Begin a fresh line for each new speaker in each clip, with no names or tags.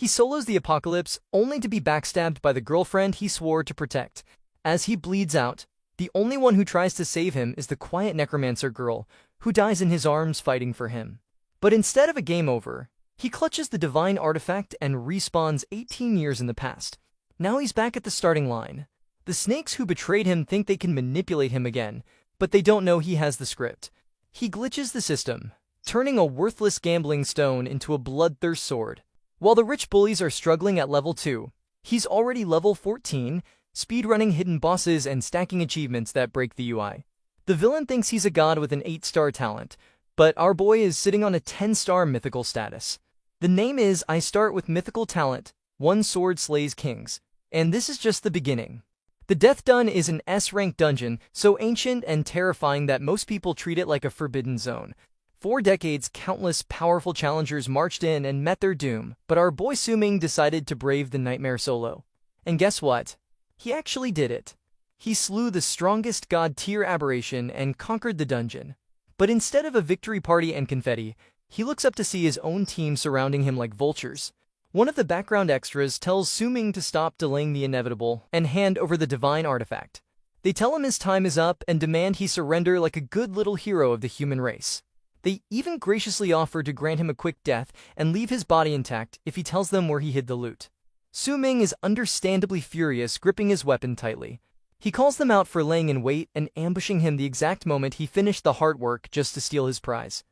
He solos the apocalypse, only to be backstabbed by the girlfriend he swore to protect. As he bleeds out, the only one who tries to save him is the quiet necromancer girl, who dies in his arms fighting for him. But instead of a game over, he clutches the divine artifact and respawns 18 years in the past. Now he's back at the starting line. The snakes who betrayed him think they can manipulate him again, but they don't know he has the script. He glitches the system, turning a worthless gambling stone into a bloodthirst sword. While the rich bullies are struggling at level 2, he's already level 14, speedrunning hidden bosses and stacking achievements that break the UI. The villain thinks he's a god with an 8-star talent, but our boy is sitting on a 10-star mythical status. The name is I start with mythical talent, one sword slays kings, and this is just the beginning. The Death Dun is an S-rank dungeon, so ancient and terrifying that most people treat it like a forbidden zone. For decades, countless powerful challengers marched in and met their doom, but our boy Su-Ming decided to brave the nightmare solo. And guess what? He actually did it. He slew the strongest god-tier aberration and conquered the dungeon. But instead of a victory party and confetti, he looks up to see his own team surrounding him like vultures. One of the background extras tells Su-Ming to stop delaying the inevitable and hand over the divine artifact. They tell him his time is up and demand he surrender like a good little hero of the human race. They even graciously offer to grant him a quick death and leave his body intact if he tells them where he hid the loot. Su-Ming is understandably furious, gripping his weapon tightly. He calls them out for laying in wait and ambushing him the exact moment he finished the hard work just to steal his prize.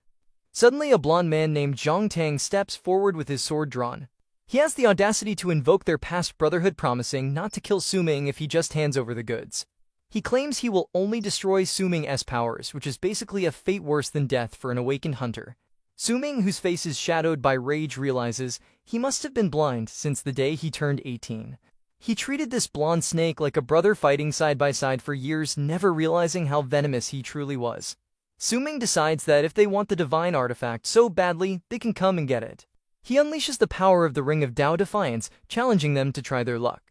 Suddenly, a blonde man named Zhang Tang steps forward with his sword drawn. He has the audacity to invoke their past brotherhood, promising not to kill Su-Ming if he just hands over the goods. He claims he will only destroy Su-Ming's powers, which is basically a fate worse than death for an awakened hunter. Su-Ming, whose face is shadowed by rage, realizes he must have been blind since the day he turned 18. He treated this blonde snake like a brother, fighting side by side for years, never realizing how venomous he truly was. Su-Ming decides that if they want the divine artifact so badly, they can come and get it. He unleashes the power of the Ring of Tao Defiance, challenging them to try their luck.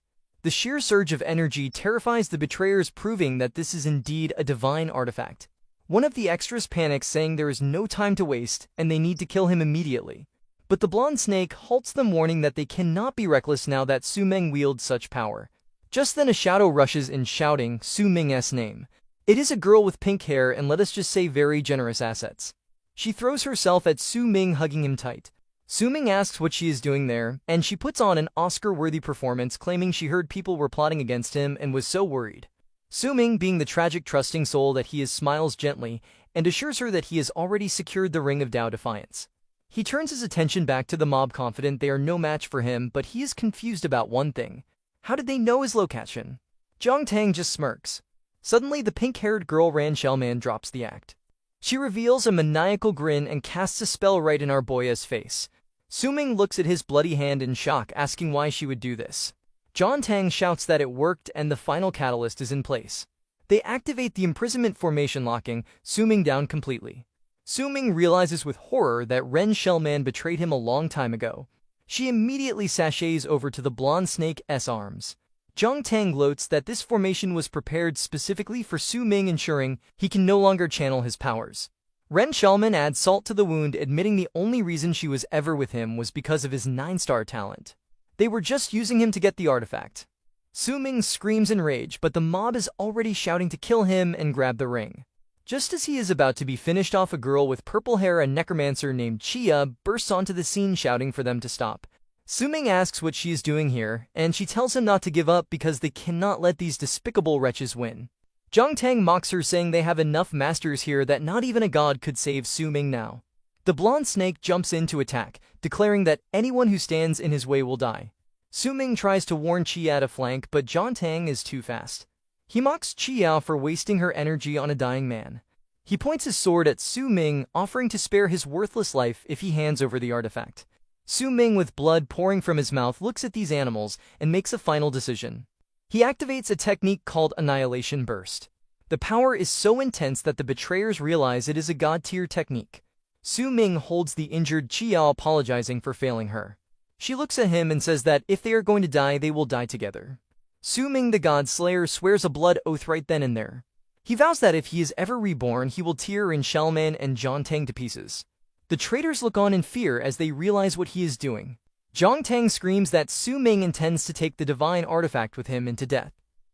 The sheer surge of energy terrifies the betrayers, proving that this is indeed a divine artifact. One of the extras panics, saying there is no time to waste and they need to kill him immediately. But the blonde snake halts them, warning that they cannot be reckless now that Su-Ming wields such power. Just then a shadow rushes in, shouting Su-Ming's name. It is a girl with pink hair and, let us just say, very generous assets. She throws herself at Su-Ming, hugging him tight. Su-Ming asks what she is doing there, and she puts on an Oscar-worthy performance, claiming she heard people were plotting against him and was so worried. Su-Ming, being the tragic, trusting soul that he is, smiles gently and assures her that he has already secured the Ring of Tao Defiance. He turns his attention back to the mob, confident they are no match for him, but he is confused about one thing. How did they know his location? Zhang Tang just smirks. Suddenly, the pink-haired girl Ran Shellman drops the act. She reveals a maniacal grin and casts a spell right in our boy's face. Su-Ming looks at his bloody hand in shock, asking why she would do this. Zhang Tang shouts that it worked and the final catalyst is in place. They activate the imprisonment formation, locking Su-Ming down completely. Su-Ming realizes with horror that Ren Shellman betrayed him a long time ago. She immediately sashays over to the blonde snake's arms. Zhang Tang gloats that this formation was prepared specifically for Su-Ming, ensuring he can no longer channel his powers. Ren Shellman adds salt to the wound, admitting the only reason she was ever with him was because of his 9-star talent. They were just using him to get the artifact. Su-Ming screams in rage, but the mob is already shouting to kill him and grab the ring. Just as he is about to be finished off, a girl with purple hair, a necromancer named Chia, bursts onto the scene, shouting for them to stop. Su-Ming asks what she is doing here, and she tells him not to give up because they cannot let these despicable wretches win. Zhang Tang mocks her, saying they have enough masters here that not even a god could save Su-Ming now. The blonde snake jumps in to attack, declaring that anyone who stands in his way will die. Su-Ming tries to warn Chia to flank, but Zhang Tang is too fast. He mocks Chia for wasting her energy on a dying man. He points his sword at Su-Ming, offering to spare his worthless life if he hands over the artifact. Su-Ming, with blood pouring from his mouth, looks at these animals and makes a final decision. He activates a technique called Annihilation Burst. The power is so intense that the betrayers realize it is a god-tier technique. Su-Ming holds the injured Chia, apologizing for failing her. She looks at him and says that if they are going to die, they will die together. Su-Ming, the god slayer, swears a blood oath right then and there. He vows that if he is ever reborn, he will tear in Shellman and Zhang Tang to pieces. The traitors look on in fear as they realize what he is doing. Zhang Tang screams that Su Ming intends to take the divine artifact with him into death.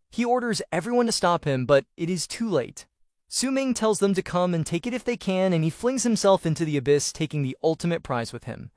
He orders everyone to stop him, but it is too late. Su Ming tells them to come and take it if they can, and he flings himself into the abyss, taking the ultimate prize with him.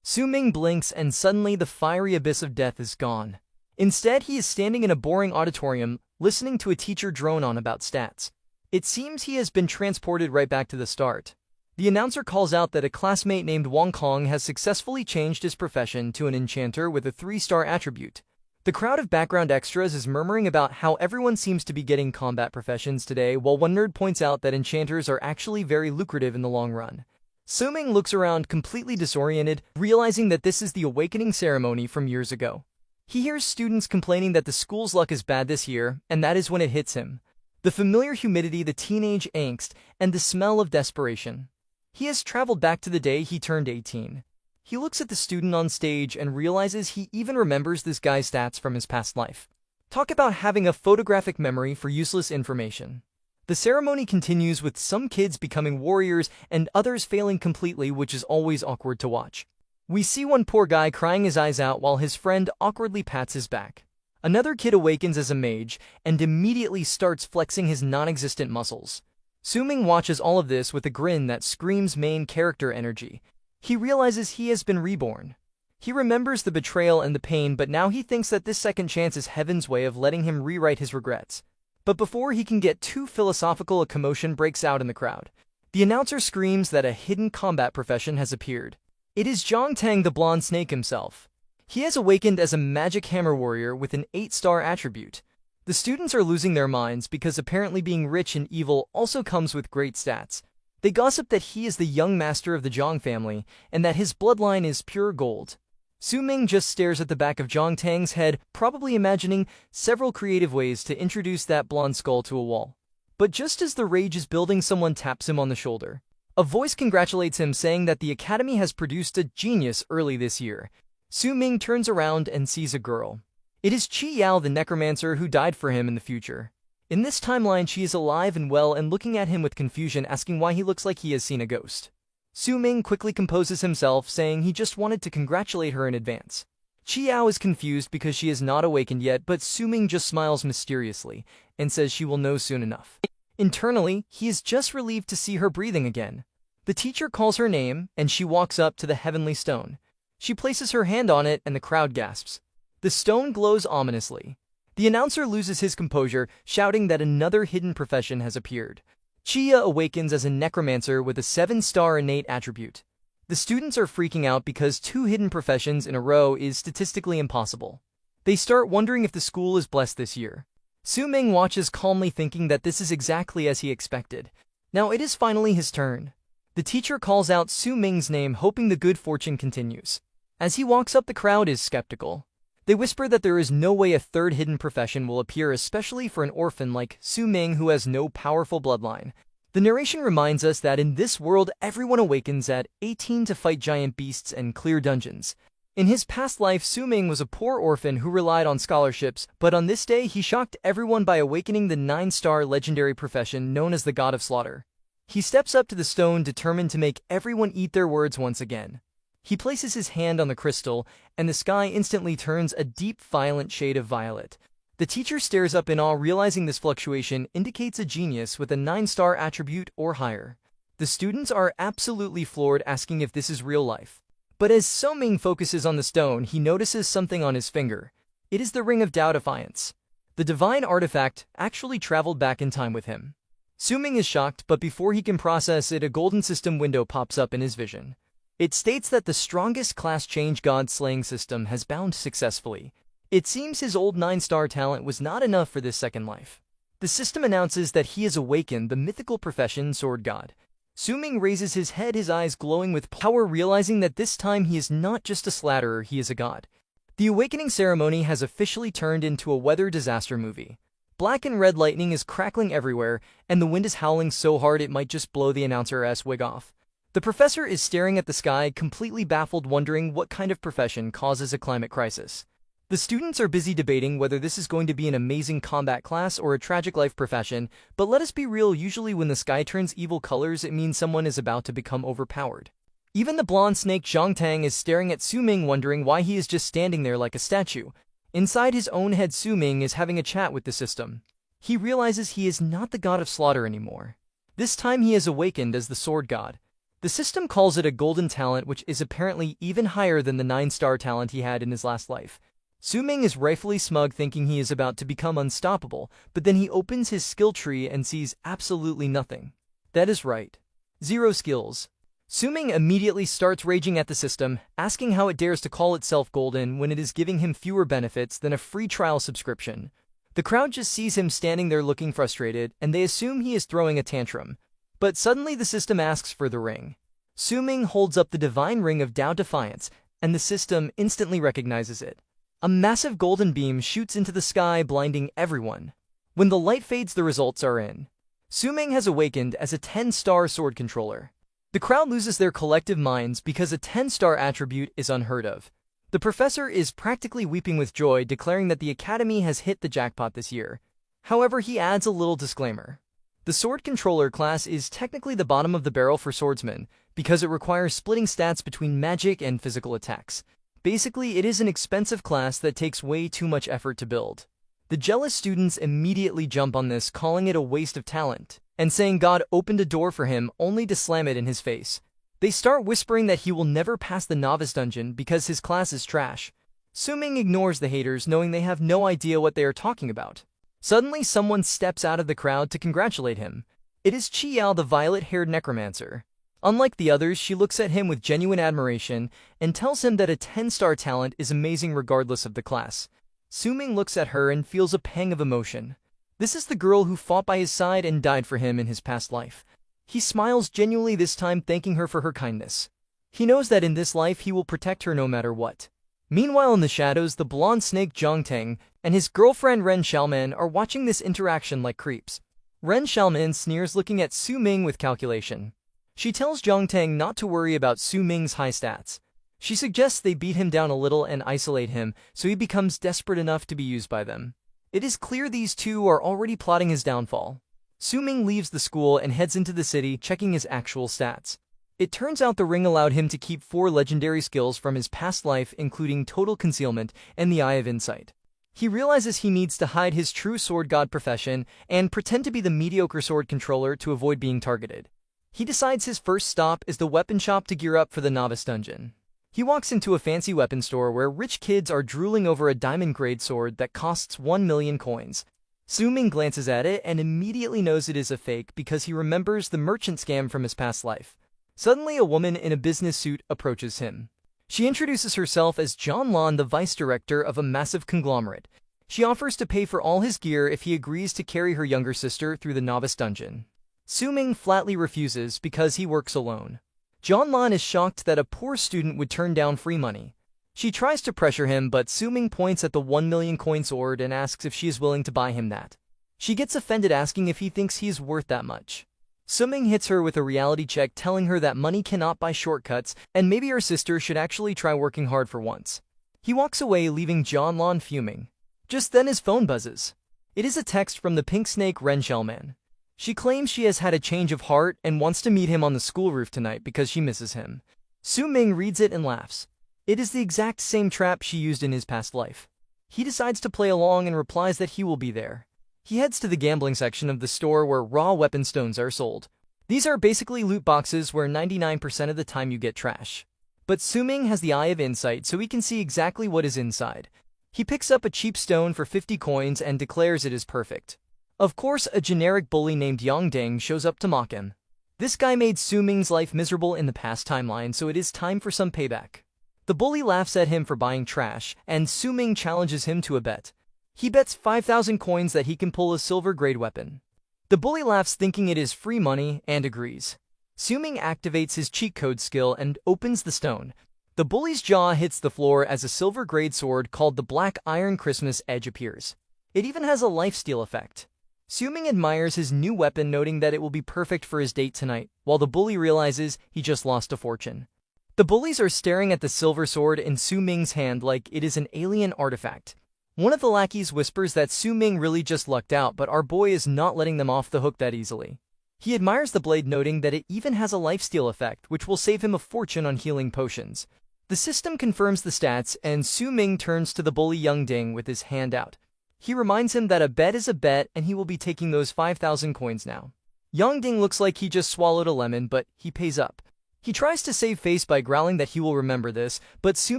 Su Ming blinks, and suddenly the fiery abyss of death is gone. Instead, he is standing in a boring auditorium, listening to a teacher drone on about stats. It seems he has been transported right back to the start. The announcer calls out that a classmate named Wang Kong has successfully changed his profession to an enchanter with a 3-star attribute. The crowd of background extras is murmuring about how everyone seems to be getting combat professions today, while one nerd points out that enchanters are actually very lucrative in the long run. Su Ming looks around completely disoriented, realizing that this is the awakening ceremony from years ago. He hears students complaining that the school's luck is bad this year, and that is when it hits him. The familiar humidity, the teenage angst, and the smell of desperation. He has traveled back to the day he turned 18. He looks at the student on stage and realizes he even remembers this guy's stats from his past life. Talk about having a photographic memory for useless information. The ceremony continues with some kids becoming warriors and others failing completely, which is always awkward to watch. We see one poor guy crying his eyes out while his friend awkwardly pats his back. Another kid awakens as a mage and immediately starts flexing his non-existent muscles. Su Ming watches all of this with a grin that screams main character energy. He realizes he has been reborn. He remembers the betrayal and the pain, but now he thinks that this second chance is heaven's way of letting him rewrite his regrets. But before he can get too philosophical, a commotion breaks out in the crowd. The announcer screams that a hidden combat profession has appeared. It is Zhang Tang, the blonde snake himself. He has awakened as a magic hammer warrior with an 8-star attribute. The students are losing their minds because apparently being rich and evil also comes with great stats. They gossip that he is the young master of the Zhang family and that his bloodline is pure gold. Su Ming just stares at the back of Zhang Tang's head, probably imagining several creative ways to introduce that blonde skull to a wall. But just as the rage is building, someone taps him on the shoulder. A voice congratulates him, saying that the academy has produced a genius early this year. Su Ming turns around and sees a girl. It is Chi Yao, the necromancer who died for him in the future. In this timeline, she is alive and well and looking at him with confusion, asking why he looks like he has seen a ghost. Su Ming quickly composes himself, saying he just wanted to congratulate her in advance. Chi Yao is confused because she is not awakened yet, but Su Ming just smiles mysteriously and says she will know soon enough. Internally, he is just relieved to see her breathing again. The teacher calls her name, and she walks up to the heavenly stone. She places her hand on it, and the crowd gasps. The stone glows ominously. The announcer loses his composure, shouting that another hidden profession has appeared. Chia awakens as a necromancer with a 7-star innate attribute. The students are freaking out because 2 hidden professions in a row is statistically impossible. They start wondering if the school is blessed this year. Su Ming watches calmly, thinking that this is exactly as he expected. Now it is finally his turn. The teacher calls out Su Ming's name, hoping the good fortune continues. As he walks up, the crowd is skeptical. They whisper that there is no way a 3rd hidden profession will appear, especially for an orphan like Su Ming who has no powerful bloodline. The narration reminds us that in this world, everyone awakens at 18 to fight giant beasts and clear dungeons. In his past life, Su Ming was a poor orphan who relied on scholarships, but on this day he shocked everyone by awakening the 9-star legendary profession known as the God of Slaughter. He steps up to the stone, determined to make everyone eat their words once again. He places his hand on the crystal, and the sky instantly turns a deep, violent shade of violet. The teacher stares up in awe, realizing this fluctuation indicates a genius with a 9-star attribute or higher. The students are absolutely floored, asking if this is real life. But as Su Ming focuses on the stone, he notices something on his finger. It is the Ring of Tao Defiance. The divine artifact actually traveled back in time with him. Su Ming is shocked, but before he can process it, a golden system window pops up in his vision. It states that the strongest class change god slaying system has bound successfully. It seems his old 9-star talent was not enough for this second life. The system announces that he has awakened the mythical profession Sword God. Su Ming raises his head, his eyes glowing with power, realizing that this time he is not just a slatterer, he is a god. The awakening ceremony has officially turned into a weather disaster movie. Black and red lightning is crackling everywhere, and the wind is howling so hard it might just blow the announcer's wig off. The professor is staring at the sky, completely baffled, wondering what kind of profession causes a climate crisis. The students are busy debating whether this is going to be an amazing combat class or a tragic life profession, but let us be real, usually when the sky turns evil colors, it means someone is about to become overpowered. Even the blonde snake Zhang Tang is staring at Su Ming, wondering why he is just standing there like a statue. Inside his own head, Su Ming is having a chat with the system. He realizes he is not the god of slaughter anymore. This time he has awakened as the sword god. The system calls it a golden talent, which is apparently even higher than the 9-star talent he had in his last life. Su Ming is rightfully smug, thinking he is about to become unstoppable, but then he opens his skill tree and sees absolutely nothing. That is right. 0 skills. Su Ming immediately starts raging at the system, asking how it dares to call itself golden when it is giving him fewer benefits than a free trial subscription. The crowd just sees him standing there looking frustrated, and they assume he is throwing a tantrum. But suddenly the system asks for the ring. Su Ming holds up the divine ring of Tao Defiance, and the system instantly recognizes it. A massive golden beam shoots into the sky, blinding everyone. When the light fades, the results are in. Su Ming has awakened as a 10-star sword controller. The crowd loses their collective minds because a 10-star attribute is unheard of. The professor is practically weeping with joy, declaring that the academy has hit the jackpot this year. However, he adds a little disclaimer. The sword controller class is technically the bottom of the barrel for swordsmen, because it requires splitting stats between magic and physical attacks. Basically, it is an expensive class that takes way too much effort to build. The jealous students immediately jump on this, calling it a waste of talent, and saying God opened a door for him only to slam it in his face. They start whispering that he will never pass the novice dungeon because his class is trash. Su Ming ignores the haters, knowing they have no idea what they are talking about. Suddenly, someone steps out of the crowd to congratulate him. It is Chi Yao, the violet-haired necromancer. Unlike the others, she looks at him with genuine admiration and tells him that a 10-star talent is amazing regardless of the class. Su Ming looks at her and feels a pang of emotion. This is the girl who fought by his side and died for him in his past life. He smiles genuinely this time, thanking her for her kindness. He knows that in this life he will protect her no matter what. Meanwhile, in the shadows, the blonde snake Zhang Tang and his girlfriend Ren Xiaoman are watching this interaction like creeps. Ren Xiaoman sneers, looking at Su Ming with calculation. She tells Zhang Tang not to worry about Su Ming's high stats. She suggests they beat him down a little and isolate him, so he becomes desperate enough to be used by them. It is clear these two are already plotting his downfall. Su Ming leaves the school and heads into the city, checking his actual stats. It turns out the ring allowed him to keep 4 legendary skills from his past life, including Total Concealment and the Eye of Insight. He realizes he needs to hide his true sword god profession and pretend to be the mediocre sword controller to avoid being targeted. He decides his first stop is the weapon shop to gear up for the novice dungeon. He walks into a fancy weapon store where rich kids are drooling over a diamond-grade sword that costs 1 million coins. Su Ming glances at it and immediately knows it is a fake because he remembers the merchant scam from his past life. Suddenly, a woman in a business suit approaches him. She introduces herself as John Lan, the vice director of a massive conglomerate. She offers to pay for all his gear if he agrees to carry her younger sister through the novice dungeon. Su Ming flatly refuses because he works alone. John Lan is shocked that a poor student would turn down free money. She tries to pressure him, but Su Ming points at the 1 million coin sword and asks if she is willing to buy him that. She gets offended, asking if he thinks he is worth that much. Su Ming hits her with a reality check, telling her that money cannot buy shortcuts and maybe her sister should actually try working hard for once. He walks away, leaving John Lan fuming. Just then his phone buzzes. It is a text from the pink snake Ren Xiaoman. She claims she has had a change of heart and wants to meet him on the school roof tonight because she misses him. Su Ming reads it and laughs. It is the exact same trap she used in his past life. He decides to play along and replies that he will be there. He heads to the gambling section of the store where raw weapon stones are sold. These are basically loot boxes where 99% of the time you get trash. But Su Ming has the Eye of Insight, so he can see exactly what is inside. He picks up a cheap stone for 50 coins and declares it is perfect. Of course, a generic bully named Yang Deng shows up to mock him. This guy made Su Ming's life miserable in the past timeline, so it is time for some payback. The bully laughs at him for buying trash, and Su Ming challenges him to a bet. He bets 5,000 coins that he can pull a silver-grade weapon. The bully laughs, thinking it is free money, and agrees. Su Ming activates his cheat code skill and opens the stone. The bully's jaw hits the floor as a silver-grade sword called the Black Iron Christmas Edge appears. It even has a lifesteal effect. Su Ming admires his new weapon, noting that it will be perfect for his date tonight, while the bully realizes he just lost a fortune. The bullies are staring at the silver sword in Su Ming's hand like it is an alien artifact. One of the lackeys whispers that Su Ming really just lucked out, but our boy is not letting them off the hook that easily. He admires the blade, noting that it even has a lifesteal effect, which will save him a fortune on healing potions. The system confirms the stats, and Su Ming turns to the bully Young Ding with his hand out. He reminds him that a bet is a bet and he will be taking those 5,000 coins now. Young Ding looks like he just swallowed a lemon, but he pays up. He tries to save face by growling that he will remember this, but Su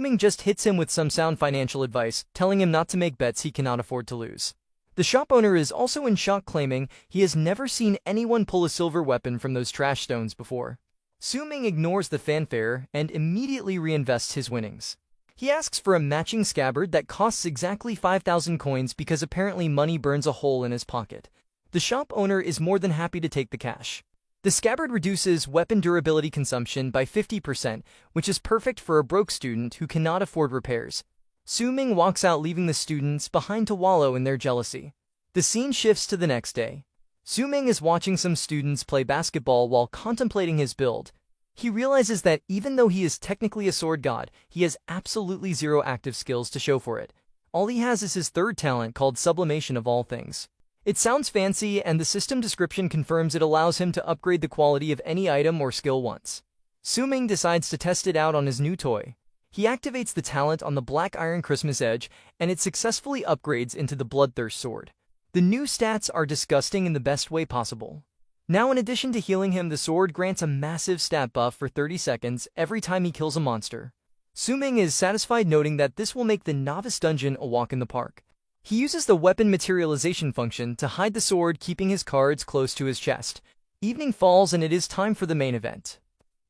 Ming just hits him with some sound financial advice, telling him not to make bets he cannot afford to lose. The shop owner is also in shock, claiming he has never seen anyone pull a silver weapon from those trash stones before. Su Ming ignores the fanfare and immediately reinvests his winnings. He asks for a matching scabbard that costs exactly 5,000 coins because apparently money burns a hole in his pocket. The shop owner is more than happy to take the cash. The scabbard reduces weapon durability consumption by 50%, which is perfect for a broke student who cannot afford repairs. Su Ming walks out, leaving the students behind to wallow in their jealousy. The scene shifts to the next day. Su Ming is watching some students play basketball while contemplating his build. He realizes that even though he is technically a sword god, he has absolutely zero active skills to show for it. All he has is his third talent, called Sublimation of all things. It sounds fancy, and the system description confirms it allows him to upgrade the quality of any item or skill once. Su Ming decides to test it out on his new toy. He activates the talent on the Black Iron Christmas Edge, and it successfully upgrades into the Bloodthirst sword. The new stats are disgusting in the best way possible. Now, in addition to healing him, the sword grants a massive stat buff for 30 seconds every time he kills a monster. Su Ming is satisfied, noting that this will make the novice dungeon a walk in the park. He uses the weapon materialization function to hide the sword, keeping his cards close to his chest. Evening falls and it is time for the main event.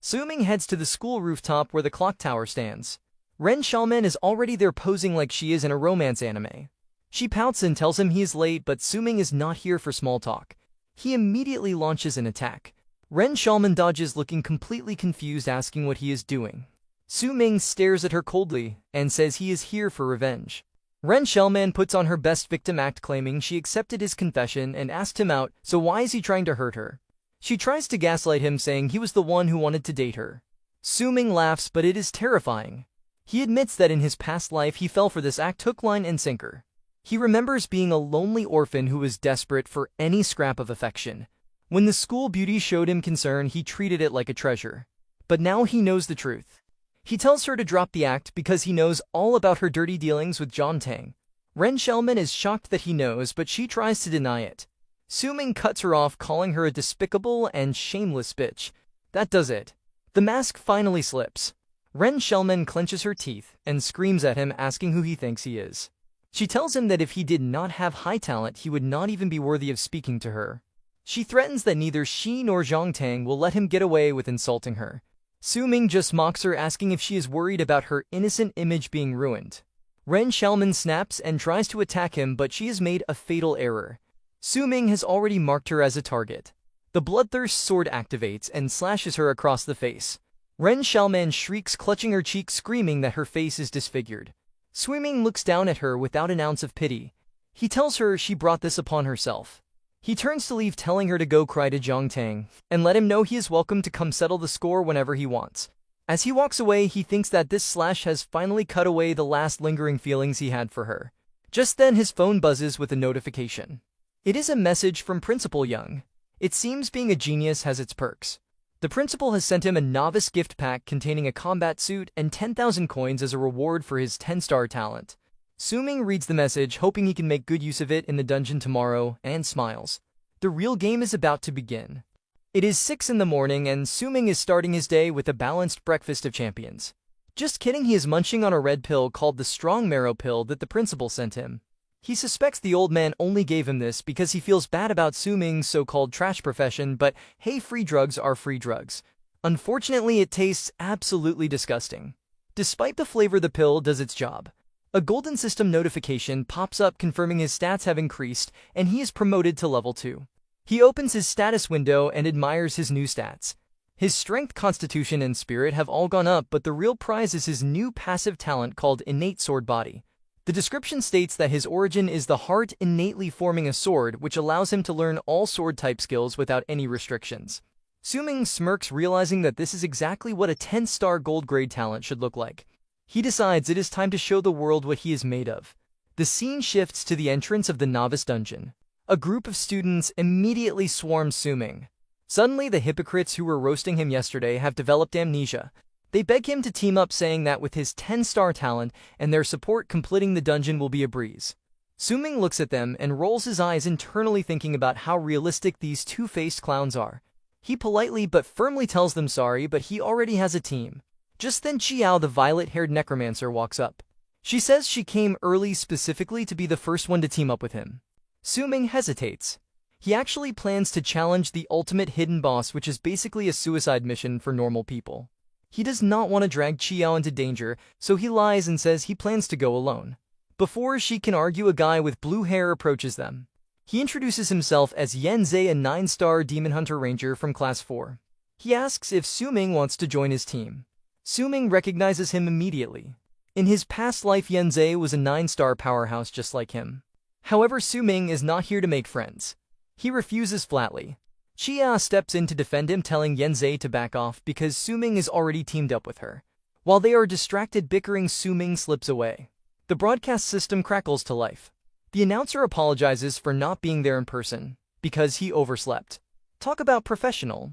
Su Ming heads to the school rooftop where the clock tower stands. Ren Xiaomen is already there, posing like she is in a romance anime. She pouts and tells him he is late, but Su Ming is not here for small talk. He immediately launches an attack. Ren Xiaomen dodges, looking completely confused, asking what he is doing. Su Ming stares at her coldly and says he is here for revenge. Ren Xiaomen puts on her best victim act, claiming she accepted his confession and asked him out, so why is he trying to hurt her? She tries to gaslight him, saying he was the one who wanted to date her. Su Ming laughs, but it is terrifying. He admits that in his past life he fell for this act hook, line, and sinker. He remembers being a lonely orphan who was desperate for any scrap of affection. When the school beauty showed him concern, he treated it like a treasure. But now he knows the truth. He tells her to drop the act because he knows all about her dirty dealings with John Tang. Ren Xiaomen is shocked that he knows, but she tries to deny it. Su Ming cuts her off, calling her a despicable and shameless bitch. That does it. The mask finally slips. Ren Xiaomen clenches her teeth and screams at him, asking who he thinks he is. She tells him that if he did not have high talent, he would not even be worthy of speaking to her. She threatens that neither she nor Zhang Tang will let him get away with insulting her. Su Ming just mocks her, asking if she is worried about her innocent image being ruined. Ren Xiaomen snaps and tries to attack him, but she has made a fatal error. Su Ming has already marked her as a target. The Bloodthirst sword activates and slashes her across the face. Ren Xiaomen shrieks, clutching her cheek, screaming that her face is disfigured. Su Ming looks down at her without an ounce of pity. He tells her she brought this upon herself. He turns to leave, telling her to go cry to Zhang Tang and let him know he is welcome to come settle the score whenever he wants. As he walks away, he thinks that this slash has finally cut away the last lingering feelings he had for her. Just then his phone buzzes with a notification. It is a message from Principal Young. It seems being a genius has its perks. The principal has sent him a novice gift pack containing a combat suit and 10,000 coins as a reward for his 10-star talent. Su Ming reads the message, hoping he can make good use of it in the dungeon tomorrow, and smiles. The real game is about to begin. It is 6 in the morning, and Su Ming is starting his day with a balanced breakfast of champions. Just kidding, he is munching on a red pill called the Strong Marrow pill that the principal sent him. He suspects the old man only gave him this because he feels bad about Su Ming's so-called trash profession, but hey, free drugs are free drugs. Unfortunately, it tastes absolutely disgusting. Despite the flavor, the pill does its job. A golden system notification pops up confirming his stats have increased and he is promoted to level 2. He opens his status window and admires his new stats. His strength, constitution, and spirit have all gone up, but the real prize is his new passive talent called Innate Sword Body. The description states that his origin is the heart innately forming a sword, which allows him to learn all sword-type skills without any restrictions. Su Ming smirks, realizing that this is exactly what a 10-star gold-grade talent should look like. He decides it is time to show the world what he is made of. The scene shifts to the entrance of the novice dungeon. A group of students immediately swarm Su Ming. Suddenly, the hypocrites who were roasting him yesterday have developed amnesia. They beg him to team up, saying that with his 10-star talent and their support, completing the dungeon will be a breeze. Suming looks at them and rolls his eyes internally, thinking about how realistic these two-faced clowns are. He politely but firmly tells them sorry, but he already has a team. Just then Chiao, the violet-haired necromancer, walks up. She says she came early specifically to be the first one to team up with him. Suming hesitates. He actually plans to challenge the ultimate hidden boss, which is basically a suicide mission for normal people. He does not want to drag Chiao into danger, so he lies and says he plans to go alone. Before she can argue, a guy with blue hair approaches them. He introduces himself as Yanzei, a 9-star demon hunter ranger from class 4. He asks if Suming wants to join his team. Suming recognizes him immediately. In his past life, Yanzei was a 9-star powerhouse just like him. However, Suming is not here to make friends. He refuses flatly. Chia steps in to defend him, telling Yanzei to back off because Suming is already teamed up with her. While they are distracted bickering, Suming slips away. The broadcast system crackles to life. The announcer apologizes for not being there in person because he overslept. Talk about professional.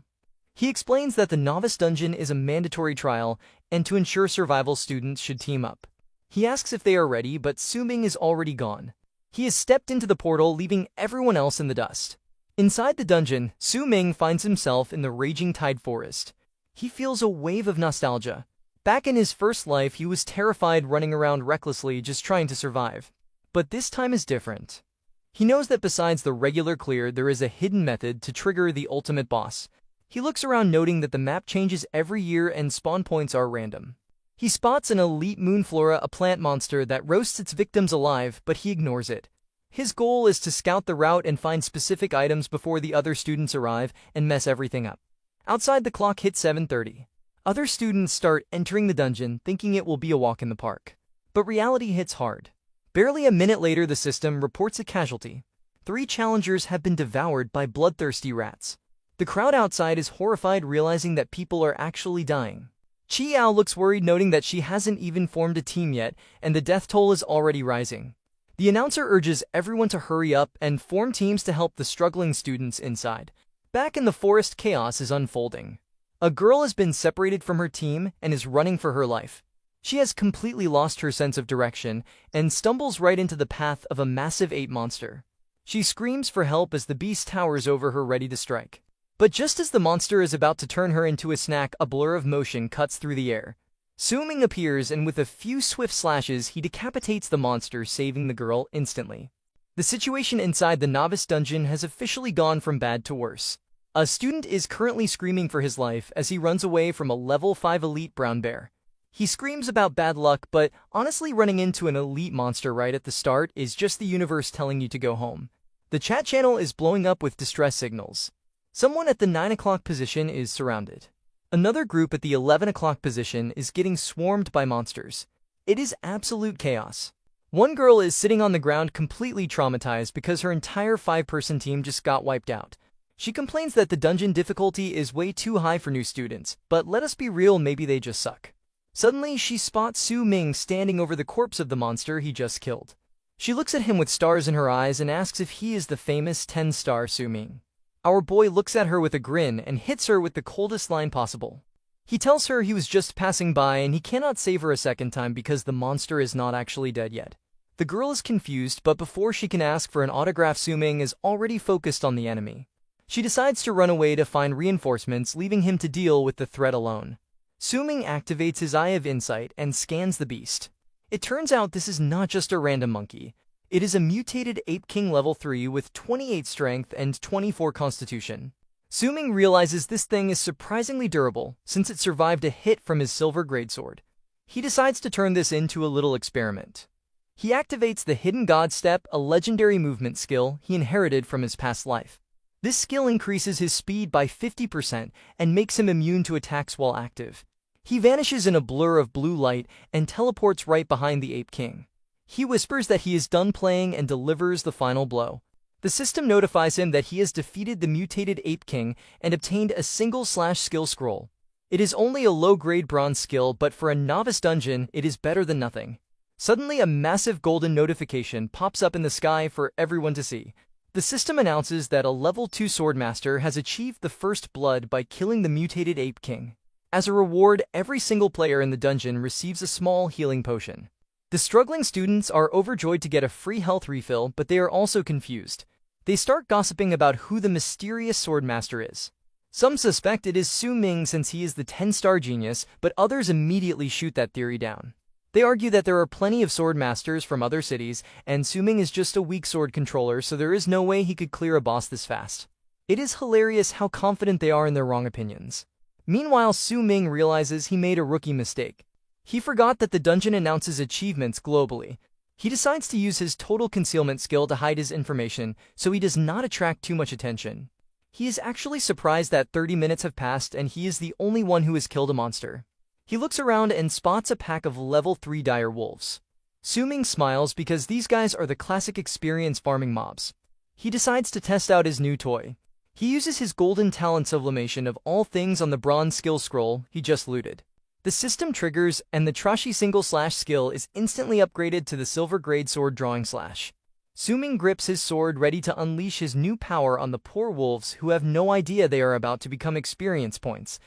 He explains that the novice dungeon is a mandatory trial, and to ensure survival, students should team up. He asks if they are ready, but Suming is already gone. He has stepped into the portal, leaving everyone else in the dust. Inside the dungeon, Suming finds himself in the Raging Tide Forest. He feels a wave of nostalgia. Back in his first life, he was terrified, running around recklessly, just trying to survive. But this time is different. He knows that besides the regular clear, there is a hidden method to trigger the ultimate boss. He looks around, noting that the map changes every year and spawn points are random. He spots an elite moonflora, a plant monster that roasts its victims alive, but he ignores it. His goal is to scout the route and find specific items before the other students arrive and mess everything up. Outside, the clock hits 7:30. Other students start entering the dungeon, thinking it will be a walk in the park. But reality hits hard. Barely a minute later, the system reports a casualty. 3 challengers have been devoured by bloodthirsty rats. The crowd outside is horrified, realizing that people are actually dying. Chiao looks worried, noting that she hasn't even formed a team yet, and the death toll is already rising. The announcer urges everyone to hurry up and form teams to help the struggling students inside. Back in the forest, chaos is unfolding. A girl has been separated from her team and is running for her life. She has completely lost her sense of direction and stumbles right into the path of a massive ape monster. She screams for help as the beast towers over her, ready to strike. But just as the monster is about to turn her into a snack, a blur of motion cuts through the air. Suming appears, and with a few swift slashes, he decapitates the monster, saving the girl instantly. The situation inside the novice dungeon has officially gone from bad to worse. A student is currently screaming for his life as he runs away from a level 5 elite brown bear. He screams about bad luck, but honestly, running into an elite monster right at the start is just the universe telling you to go home. The chat channel is blowing up with distress signals. Someone at the 9 o'clock position is surrounded. Another group at the 11 o'clock position is getting swarmed by monsters. It is absolute chaos. One girl is sitting on the ground, completely traumatized because her entire 5-person team just got wiped out. She complains that the dungeon difficulty is way too high for new students, but let us be real, maybe they just suck. Suddenly, she spots Suming standing over the corpse of the monster he just killed. She looks at him with stars in her eyes and asks if he is the famous 10-star Suming. Our boy looks at her with a grin and hits her with the coldest line possible. He tells her he was just passing by and he cannot save her a second time because the monster is not actually dead yet. The girl is confused, but before she can ask for an autograph, Suming is already focused on the enemy. She decides to run away to find reinforcements, leaving him to deal with the threat alone. Suming activates his Eye of Insight and scans the beast. It turns out this is not just a random monkey. It is a mutated Ape King level 3 with 28 strength and 24 constitution. Suming realizes this thing is surprisingly durable since it survived a hit from his silver greatsword. He decides to turn this into a little experiment. He activates the Hidden God Step, a legendary movement skill he inherited from his past life. This skill increases his speed by 50% and makes him immune to attacks while active. He vanishes in a blur of blue light and teleports right behind the Ape King. He whispers that he is done playing and delivers the final blow. The system notifies him that he has defeated the mutated Ape King and obtained a skill scroll. It is only a low-grade bronze skill, but for a novice dungeon, it is better than nothing. Suddenly, a massive golden notification pops up in the sky for everyone to see. The system announces that a level 2 swordmaster has achieved the first blood by killing the mutated Ape King. As a reward, every single player in the dungeon receives a small healing potion. The struggling students are overjoyed to get a free health refill, but they are also confused. They start gossiping about who the mysterious swordmaster is. Some suspect it is Su Ming since he is the 10-star genius, but others immediately shoot that theory down. They argue that there are plenty of swordmasters from other cities, and Su Ming is just a weak sword controller, so there is no way he could clear a boss this fast. It is hilarious how confident they are in their wrong opinions. Meanwhile, Su Ming realizes he made a rookie mistake. He forgot that the dungeon announces achievements globally. He decides to use his total concealment skill to hide his information, so he does not attract too much attention. He is actually surprised that 30 minutes have passed and he is the only one who has killed a monster. He looks around and spots a pack of level 3 dire wolves. Su Ming smiles because these guys are the classic experience farming mobs. He decides to test out his new toy. He uses his golden talent sublimation of all things on the bronze skill scroll he just looted. The system triggers, and the trashy single slash skill is instantly upgraded to the silver grade sword drawing slash. Su Ming grips his sword ready to unleash his new power on the poor wolves who have no idea they are about to become experience points.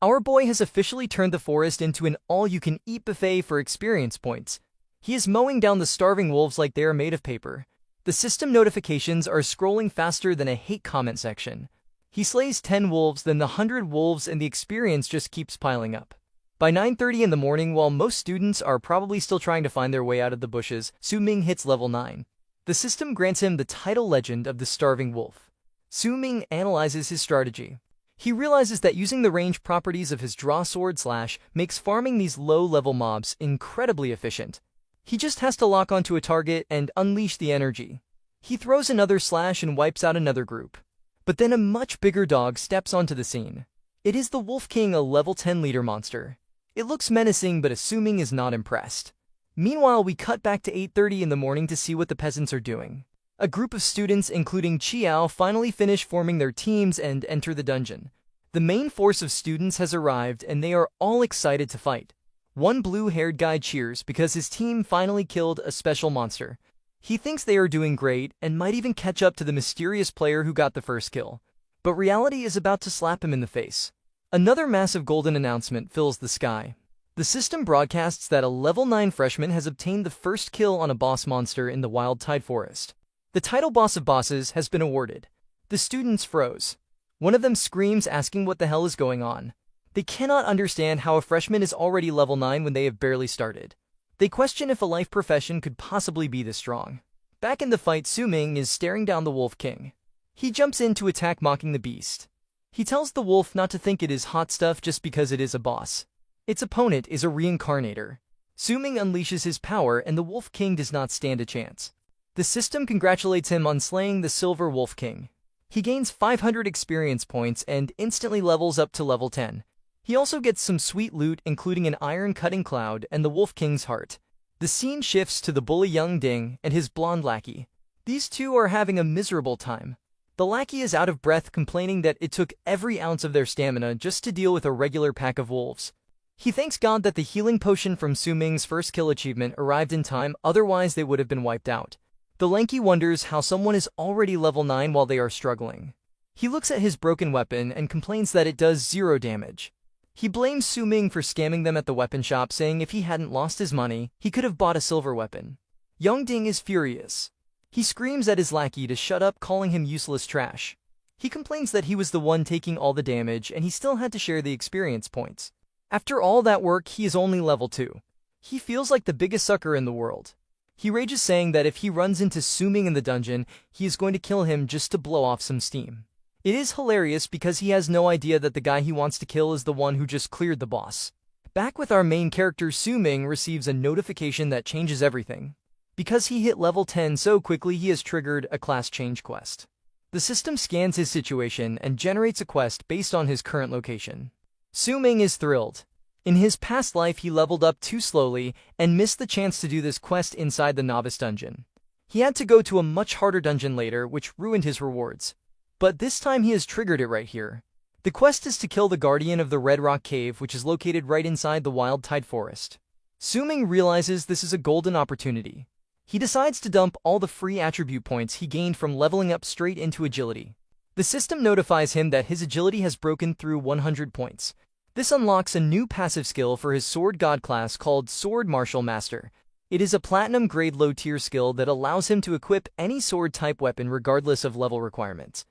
Our boy has officially turned the forest into an all-you-can-eat buffet for experience points. He is mowing down the starving wolves like they are made of paper. The system notifications are scrolling faster than a hate comment section. He slays 10 wolves, then the 100 wolves, and the experience just keeps piling up. By 9:30 in the morning, while most students are probably still trying to find their way out of the bushes, Su Ming hits level 9. The system grants him the title Legend of the Starving Wolf. Su Ming analyzes his strategy. He realizes that using the range properties of his draw sword slash makes farming these low-level mobs incredibly efficient. He just has to lock onto a target and unleash the energy. He throws another slash and wipes out another group. But then a much bigger dog steps onto the scene. It is the Wolf King, a level 10 leader monster. It looks menacing, but Su Ming is not impressed. Meanwhile, we cut back to 8:30 in the morning to see what the peasants are doing. A group of students, including Chiao, finally finish forming their teams and enter the dungeon. The main force of students has arrived, and they are all excited to fight. One blue-haired guy cheers because his team finally killed a special monster. He thinks they are doing great and might even catch up to the mysterious player who got the first kill. But reality is about to slap him in the face. Another massive golden announcement fills the sky. The system broadcasts that a level 9 freshman has obtained the first kill on a boss monster in the Wild Tide Forest. The title Boss of Bosses has been awarded. The students froze. One of them screams, asking what the hell is going on. They cannot understand how a freshman is already level 9 when they have barely started. They question if a life profession could possibly be this strong. Back in the fight, Su Ming is staring down the Wolf King. He jumps in to attack, mocking the beast. He tells the wolf not to think it is hot stuff just because it is a boss. Its opponent is a reincarnator. Su Ming unleashes his power, and the Wolf King does not stand a chance. The system congratulates him on slaying the Silver Wolf King. He gains 500 experience points and instantly levels up to level 10. He also gets some sweet loot, including an iron-cutting cloud and the Wolf King's heart. The scene shifts to the bully young Ding and his blonde lackey. These two are having a miserable time. The lackey is out of breath, complaining that it took every ounce of their stamina just to deal with a regular pack of wolves. He thanks God that the healing potion from Su Ming's first kill achievement arrived in time, otherwise they would have been wiped out. The lanky wonders how someone is already level 9 while they are struggling. He looks at his broken weapon and complains that it does 0 damage. He blames Su Ming for scamming them at the weapon shop, saying if he hadn't lost his money, he could have bought a silver weapon. Young Ding is furious. He screams at his lackey to shut up, calling him useless trash. He complains that he was the one taking all the damage and he still had to share the experience points. After all that work, he is only level 2. He feels like the biggest sucker in the world. He rages, saying that if he runs into Su Ming in the dungeon, he is going to kill him just to blow off some steam. It is hilarious because he has no idea that the guy he wants to kill is the one who just cleared the boss. Back with our main character, Su Ming receives a notification that changes everything. Because he hit level 10 so quickly, he has triggered a class change quest. The system scans his situation and generates a quest based on his current location. Su Ming is thrilled. In his past life, he leveled up too slowly and missed the chance to do this quest inside the novice dungeon. He had to go to a much harder dungeon later, which ruined his rewards. But this time he has triggered it right here. The quest is to kill the guardian of the Red Rock Cave, which is located right inside the Wild Tide Forest. Su Ming realizes this is a golden opportunity. He decides to dump all the free attribute points he gained from leveling up straight into agility. The system notifies him that his agility has broken through 100 points. This unlocks a new passive skill for his Sword God class called Sword Martial Master. It is a platinum grade low tier skill that allows him to equip any sword type weapon regardless of level requirements.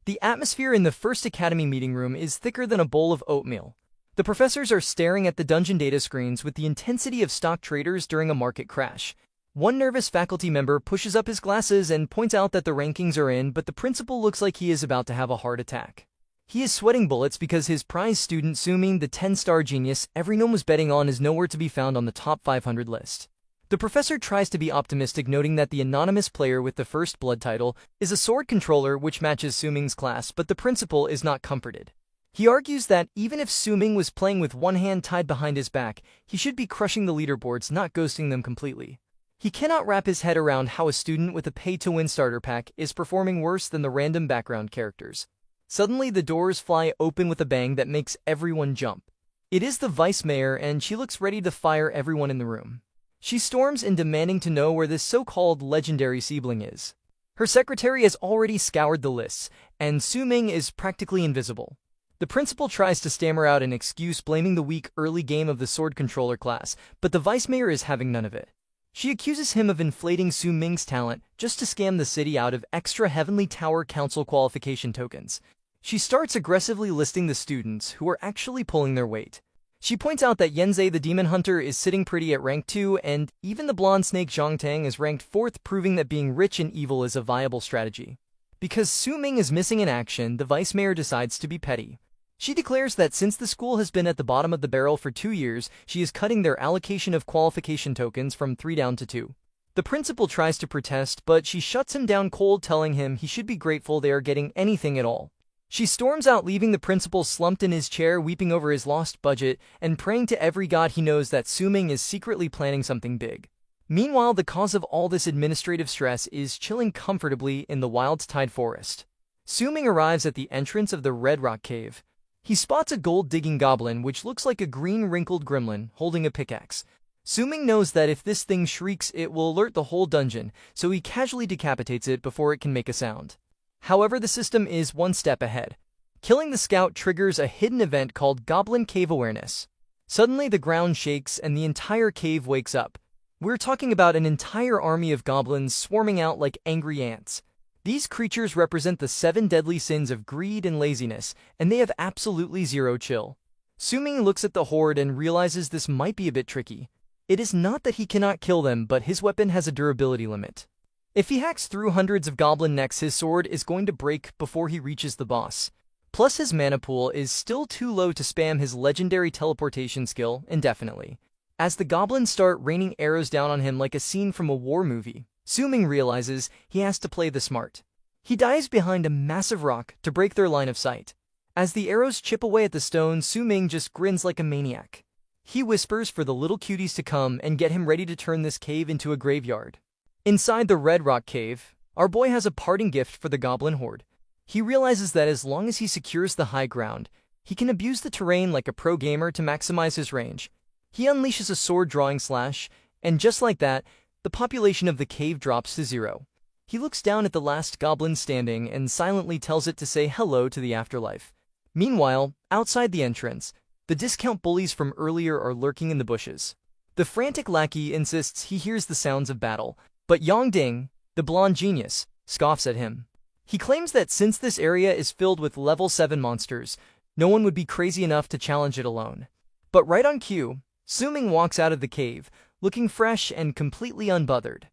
The atmosphere in the first academy meeting room is thicker than a bowl of oatmeal. The professors are staring at the dungeon data screens with the intensity of stock traders during a market crash. One nervous faculty member pushes up his glasses and points out that the rankings are in, but the principal looks like he is about to have a heart attack. He is sweating bullets because his prize student Suming, the 10-star genius everyone was betting on, is nowhere to be found on the top 500 list. The professor tries to be optimistic, noting that the anonymous player with the first blood title is a sword controller which matches Suming's class, but the principal is not comforted. He argues that even if Suming was playing with one hand tied behind his back, he should be crushing the leaderboards, not ghosting them completely. He cannot wrap his head around how a student with a pay-to-win starter pack is performing worse than the random background characters. Suddenly, the doors fly open with a bang that makes everyone jump. It is the vice mayor, and she looks ready to fire everyone in the room. She storms in, demanding to know where this so-called legendary sibling is. Her secretary has already scoured the lists, and Suming is practically invisible. The principal tries to stammer out an excuse, blaming the weak early game of the sword controller class, but the vice mayor is having none of it. She accuses him of inflating Suming's talent just to scam the city out of extra Heavenly Tower Council qualification tokens. She starts aggressively listing the students who are actually pulling their weight. She points out that Yenze the Demon Hunter is sitting pretty at rank 2, and even the blonde snake Zhongtang is ranked 4th, proving that being rich and evil is a viable strategy. Because Suming is missing in action, the vice mayor decides to be petty. She declares that since the school has been at the bottom of the barrel for 2 years, she is cutting their allocation of qualification tokens from 3 down to 2. The principal tries to protest, but she shuts him down cold, telling him he should be grateful they are getting anything at all. She storms out, leaving the principal slumped in his chair, weeping over his lost budget and praying to every god he knows that Suming is secretly planning something big. Meanwhile, the cause of all this administrative stress is chilling comfortably in the Wildtide forest. Suming arrives at the entrance of the Red Rock Cave. He spots a gold-digging goblin which looks like a green wrinkled gremlin holding a pickaxe. Suming knows that if this thing shrieks, it will alert the whole dungeon, so he casually decapitates it before it can make a sound. However, the system is one step ahead. Killing the scout triggers a hidden event called Goblin Cave Awareness. Suddenly, the ground shakes and the entire cave wakes up. We're talking about an entire army of goblins swarming out like angry ants. These creatures represent the 7 deadly sins of greed and laziness, and they have absolutely zero chill. Suming looks at the horde and realizes this might be a bit tricky. It is not that he cannot kill them, but his weapon has a durability limit. If he hacks through hundreds of goblin necks, his sword is going to break before he reaches the boss. Plus, his mana pool is still too low to spam his legendary teleportation skill indefinitely. As the goblins start raining arrows down on him like a scene from a war movie, Suming realizes he has to play the smart. He dives behind a massive rock to break their line of sight. As the arrows chip away at the stone, Suming just grins like a maniac. He whispers for the little cuties to come and get him ready to turn this cave into a graveyard. Inside the Red Rock Cave, our boy has a parting gift for the goblin horde. He realizes that as long as he secures the high ground, he can abuse the terrain like a pro gamer to maximize his range. He unleashes a sword drawing slash, and just like that, the population of the cave drops to 0. He looks down at the last goblin standing and silently tells it to say hello to the afterlife. Meanwhile, outside the entrance, the discount bullies from earlier are lurking in the bushes. The frantic lackey insists he hears the sounds of battle, but Yongding, the blonde genius, scoffs at him. He claims that since this area is filled with level 7 monsters, no one would be crazy enough to challenge it alone. But right on cue, Suming walks out of the cave, looking fresh and completely unbothered.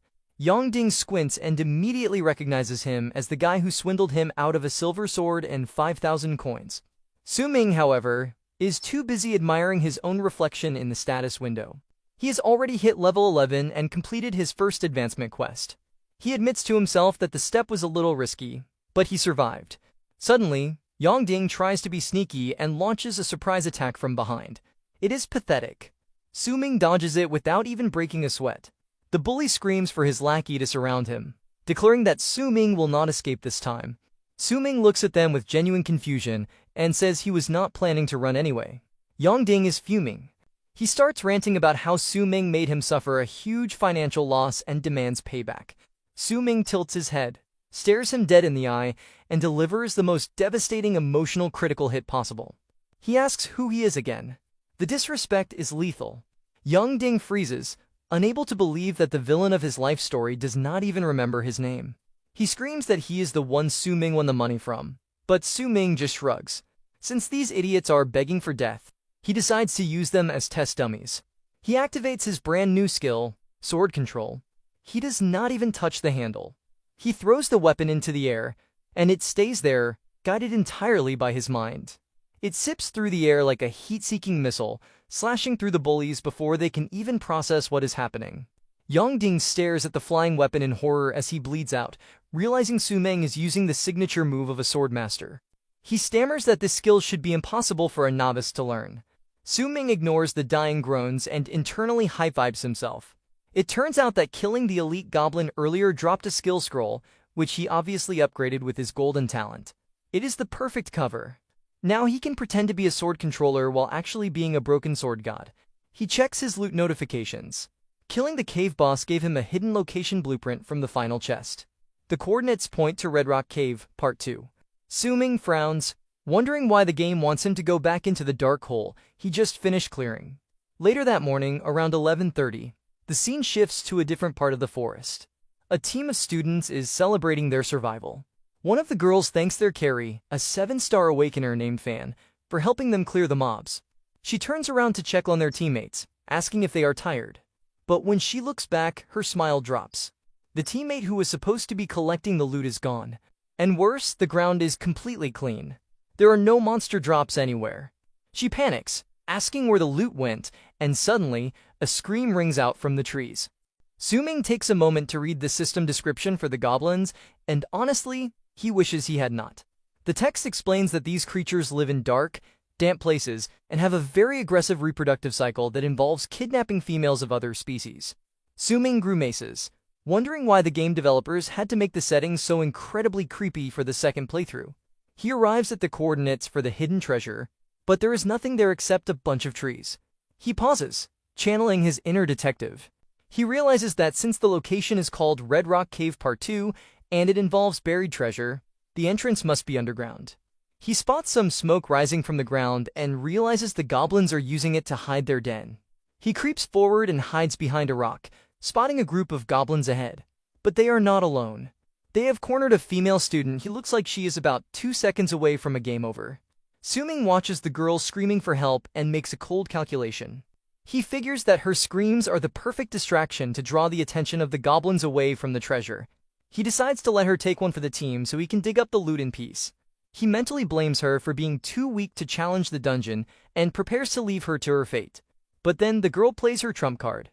Yongding squints and immediately recognizes him as the guy who swindled him out of a silver sword and 5,000 coins. Suming, however, is too busy admiring his own reflection in the status window. He has already hit level 11 and completed his first advancement quest. He admits to himself that the step was a little risky, but he survived. Suddenly, Yongding tries to be sneaky and launches a surprise attack from behind. It is pathetic. Suming dodges it without even breaking a sweat. The bully screams for his lackey to surround him, declaring that Suming will not escape this time. Suming looks at them with genuine confusion and says he was not planning to run anyway. Yongding is fuming. He starts ranting about how Su Ming made him suffer a huge financial loss and demands payback. Su Ming tilts his head, stares him dead in the eye, and delivers the most devastating emotional critical hit possible. He asks who he is again. The disrespect is lethal. Young Ding freezes, unable to believe that the villain of his life story does not even remember his name. He screams that he is the one Su Ming won the money from, but Su Ming just shrugs. Since these idiots are begging for death, he decides to use them as test dummies. He activates his brand new skill, sword control. He does not even touch the handle. He throws the weapon into the air, and it stays there, guided entirely by his mind. It zips through the air like a heat-seeking missile, slashing through the bullies before they can even process what is happening. Yang Ding stares at the flying weapon in horror as he bleeds out, realizing Su Ming is using the signature move of a swordmaster. He stammers that this skill should be impossible for a novice to learn. Su Ming ignores the dying groans and internally high-fives himself. It turns out that killing the elite goblin earlier dropped a skill scroll, which he obviously upgraded with his golden talent. It is the perfect cover. Now he can pretend to be a sword controller while actually being a broken sword god. He checks his loot notifications. Killing the cave boss gave him a hidden location blueprint from the final chest. The coordinates point to Red Rock Cave, Part 2. Su Ming frowns, wondering why the game wants him to go back into the dark hole he just finished clearing. Later that morning, around 11:30, the scene shifts to a different part of the forest. A team of students is celebrating their survival. One of the girls thanks their carry, a 7-star awakener named Fan, for helping them clear the mobs. She turns around to check on their teammates, asking if they are tired. But when she looks back, her smile drops. The teammate who was supposed to be collecting the loot is gone. And worse, the ground is completely clean. There are no monster drops anywhere. She panics, asking where the loot went, and suddenly, a scream rings out from the trees. Su Ming takes a moment to read the system description for the goblins, and honestly, he wishes he had not. The text explains that these creatures live in dark, damp places and have a very aggressive reproductive cycle that involves kidnapping females of other species. Su Ming grimaces, wondering why the game developers had to make the settings so incredibly creepy for the second playthrough. He arrives at the coordinates for the hidden treasure, but there is nothing there except a bunch of trees. He pauses, channeling his inner detective. He realizes that since the location is called Red Rock Cave Part 2 and it involves buried treasure, the entrance must be underground. He spots some smoke rising from the ground and realizes the goblins are using it to hide their den. He creeps forward and hides behind a rock, spotting a group of goblins ahead. But they are not alone. They have cornered a female student who looks like she is about 2 seconds away from a game over. Su Ming watches the girl screaming for help and makes a cold calculation. He figures that her screams are the perfect distraction to draw the attention of the goblins away from the treasure. He decides to let her take one for the team so he can dig up the loot in peace. He mentally blames her for being too weak to challenge the dungeon and prepares to leave her to her fate. But then the girl plays her trump card.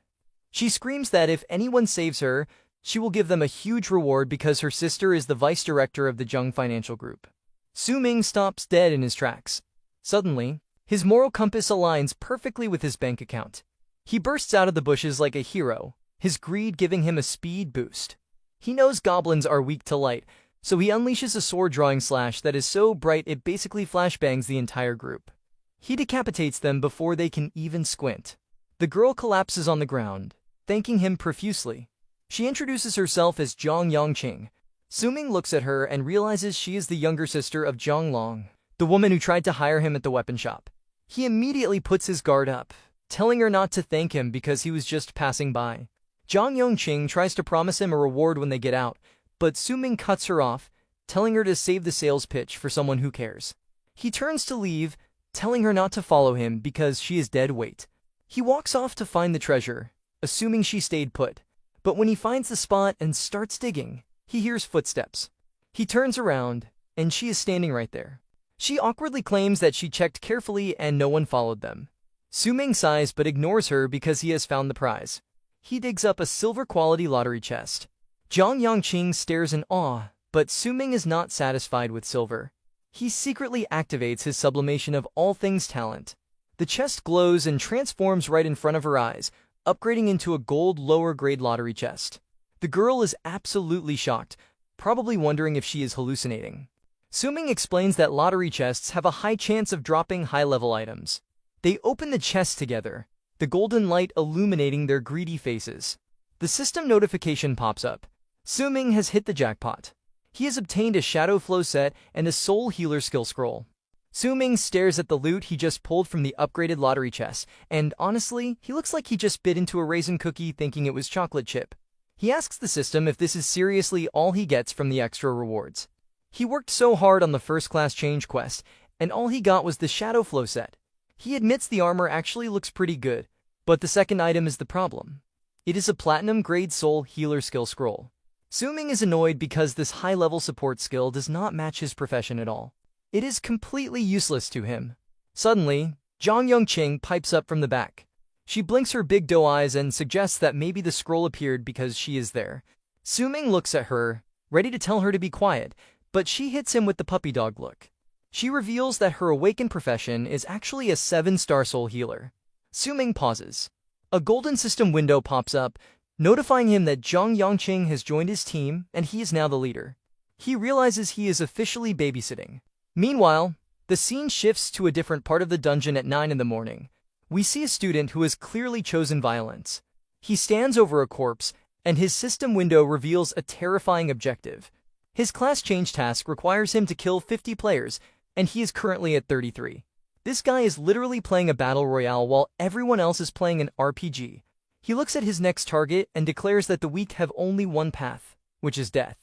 She screams that if anyone saves her, she will give them a huge reward because her sister is the vice director of the Zheng Financial Group. Su Ming stops dead in his tracks. Suddenly, his moral compass aligns perfectly with his bank account. He bursts out of the bushes like a hero, his greed giving him a speed boost. He knows goblins are weak to light, so he unleashes a sword-drawing slash that is so bright it basically flashbangs the entire group. He decapitates them before they can even squint. The girl collapses on the ground, thanking him profusely. She introduces herself as Zhang Yongqing. Su Ming looks at her and realizes she is the younger sister of Zhang Long, the woman who tried to hire him at the weapon shop. He immediately puts his guard up, telling her not to thank him because he was just passing by. Zhang Yongqing tries to promise him a reward when they get out, but Su Ming cuts her off, telling her to save the sales pitch for someone who cares. He turns to leave, telling her not to follow him because she is dead weight. He walks off to find the treasure, assuming she stayed put. But when he finds the spot and starts digging, he hears footsteps. He turns around, and she is standing right there. She awkwardly claims that she checked carefully and no one followed them. Su Ming sighs but ignores her because he has found the prize. He digs up a silver-quality lottery chest. Zhang Yongqing stares in awe, but Su Ming is not satisfied with silver. He secretly activates his sublimation of all things talent. The chest glows and transforms right in front of her eyes, upgrading into a gold lower-grade lottery chest. The girl is absolutely shocked, probably wondering if she is hallucinating. Su Ming explains that lottery chests have a high chance of dropping high-level items. They open the chest together. the golden light illuminating their greedy faces. The system notification pops up. Suming has hit the jackpot. He has obtained a Shadow Flow set and a Soul Healer skill scroll. Suming stares at the loot he just pulled from the upgraded lottery chest, and honestly, he looks like he just bit into a raisin cookie thinking it was chocolate chip. He asks the system if this is seriously all he gets from the extra rewards. He worked so hard on the first class change quest, and all he got was the Shadow Flow set. He admits the armor actually looks pretty good, but the second item is the problem. It is a platinum-grade Soul Healer skill scroll. Suming is annoyed because this high-level support skill does not match his profession at all. It is completely useless to him. Suddenly, Zhang Yongqing pipes up from the back. She blinks her big doe eyes and suggests that maybe the scroll appeared because she is there. Suming looks at her, ready to tell her to be quiet, but she hits him with the puppy dog look. She reveals that her awakened profession is actually a 7-star soul healer. Suming pauses. A golden system window pops up, notifying him that Zhang Yongqing has joined his team and he is now the leader. He realizes he is officially babysitting. Meanwhile, the scene shifts to a different part of the dungeon at 9 in the morning. We see a student who has clearly chosen violence. He stands over a corpse, and his system window reveals a terrifying objective. His class change task requires him to kill 50 players, and he is currently at 33. This guy is literally playing a battle royale while everyone else is playing an RPG. He looks at his next target and declares that the weak have only one path, which is death.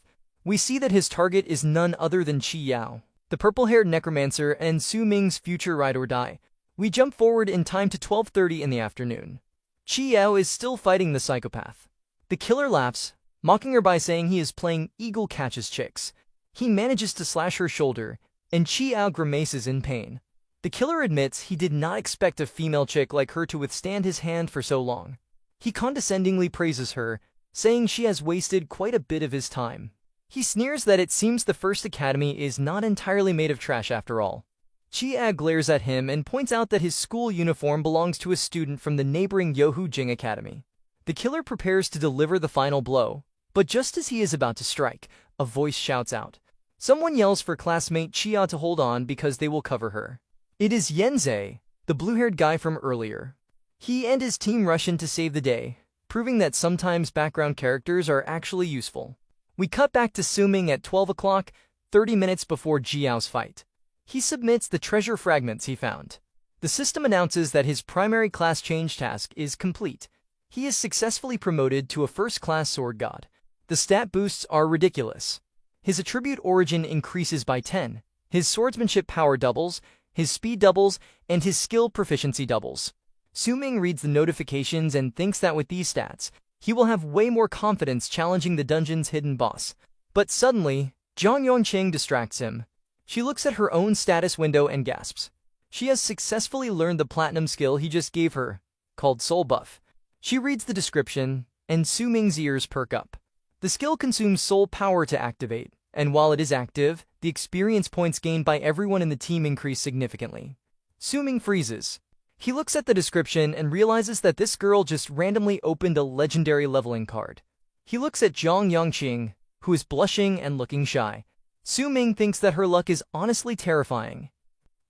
We see that his target is none other than Qi Yao, the purple-haired necromancer and Suming's future ride or die. We jump forward in time to 12:30 in the afternoon. Qi Yao is still fighting the psychopath. The killer laughs, mocking her by saying he is playing Eagle Catches Chicks. He manages to slash her shoulder, and Qi Yao grimaces in pain. The killer admits he did not expect a female chick like her to withstand his hand for so long. He condescendingly praises her, saying she has wasted quite a bit of his time. He sneers that it seems the First Academy is not entirely made of trash after all. Qi Yao glares at him and points out that his school uniform belongs to a student from the neighboring Yohu Jing Academy. The killer prepares to deliver the final blow, but just as he is about to strike, a voice shouts out. Someone yells for classmate Qi Yao to hold on because they will cover her. It is Yanzei, the blue-haired guy from earlier. He and his team rush in to save the day, proving that sometimes background characters are actually useful. We cut back to Suming at 12 o'clock, 30 minutes before Ji Yao's fight. He submits the treasure fragments he found. The system announces that his primary class change task is complete. He is successfully promoted to a first-class sword god. The stat boosts are ridiculous. His attribute origin increases by 10, his swordsmanship power doubles, his speed doubles, and his skill proficiency doubles. Suming reads the notifications and thinks that with these stats, he will have way more confidence challenging the dungeon's hidden boss. But suddenly, Zhang Yongqing distracts him. She looks at her own status window and gasps. She has successfully learned the platinum skill he just gave her, called Soul Buff. She reads the description, and Suming's ears perk up. The skill consumes soul power to activate, and while it is active, the experience points gained by everyone in the team increase significantly. Suming freezes. He looks at the description and realizes that this girl just randomly opened a legendary leveling card. He looks at Zhang Yongqing, who is blushing and looking shy. Suming thinks that her luck is honestly terrifying.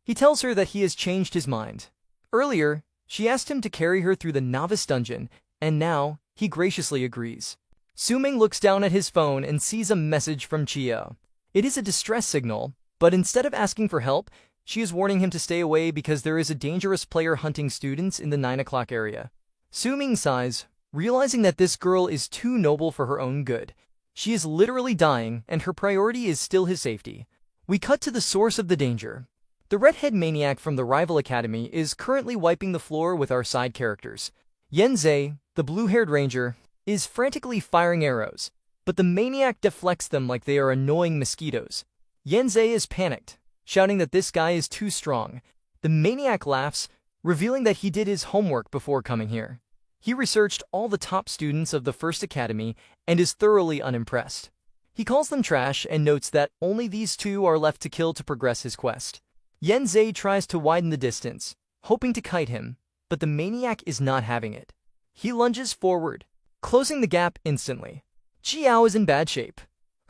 He tells her that he has changed his mind. Earlier, she asked him to carry her through the novice dungeon, and now, he graciously agrees. Suming looks down at his phone and sees a message from Qi Yao. It is a distress signal, but instead of asking for help, she is warning him to stay away because there is a dangerous player hunting students in the 9 o'clock area. Suming sighs, realizing that this girl is too noble for her own good. She is literally dying, and her priority is still his safety. We cut to the source of the danger. The redhead maniac from the rival academy is currently wiping the floor with our side characters. Yanzei, the blue-haired ranger, is frantically firing arrows, but the maniac deflects them like they are annoying mosquitoes. Yanzei is panicked, shouting that this guy is too strong. The maniac laughs, revealing that he did his homework before coming here. He researched all the top students of the First Academy and is thoroughly unimpressed. He calls them trash and notes that only these two are left to kill to progress his quest. Yanzei tries to widen the distance, hoping to kite him, but the maniac is not having it. He lunges forward, closing the gap instantly. Qi Yao is in bad shape.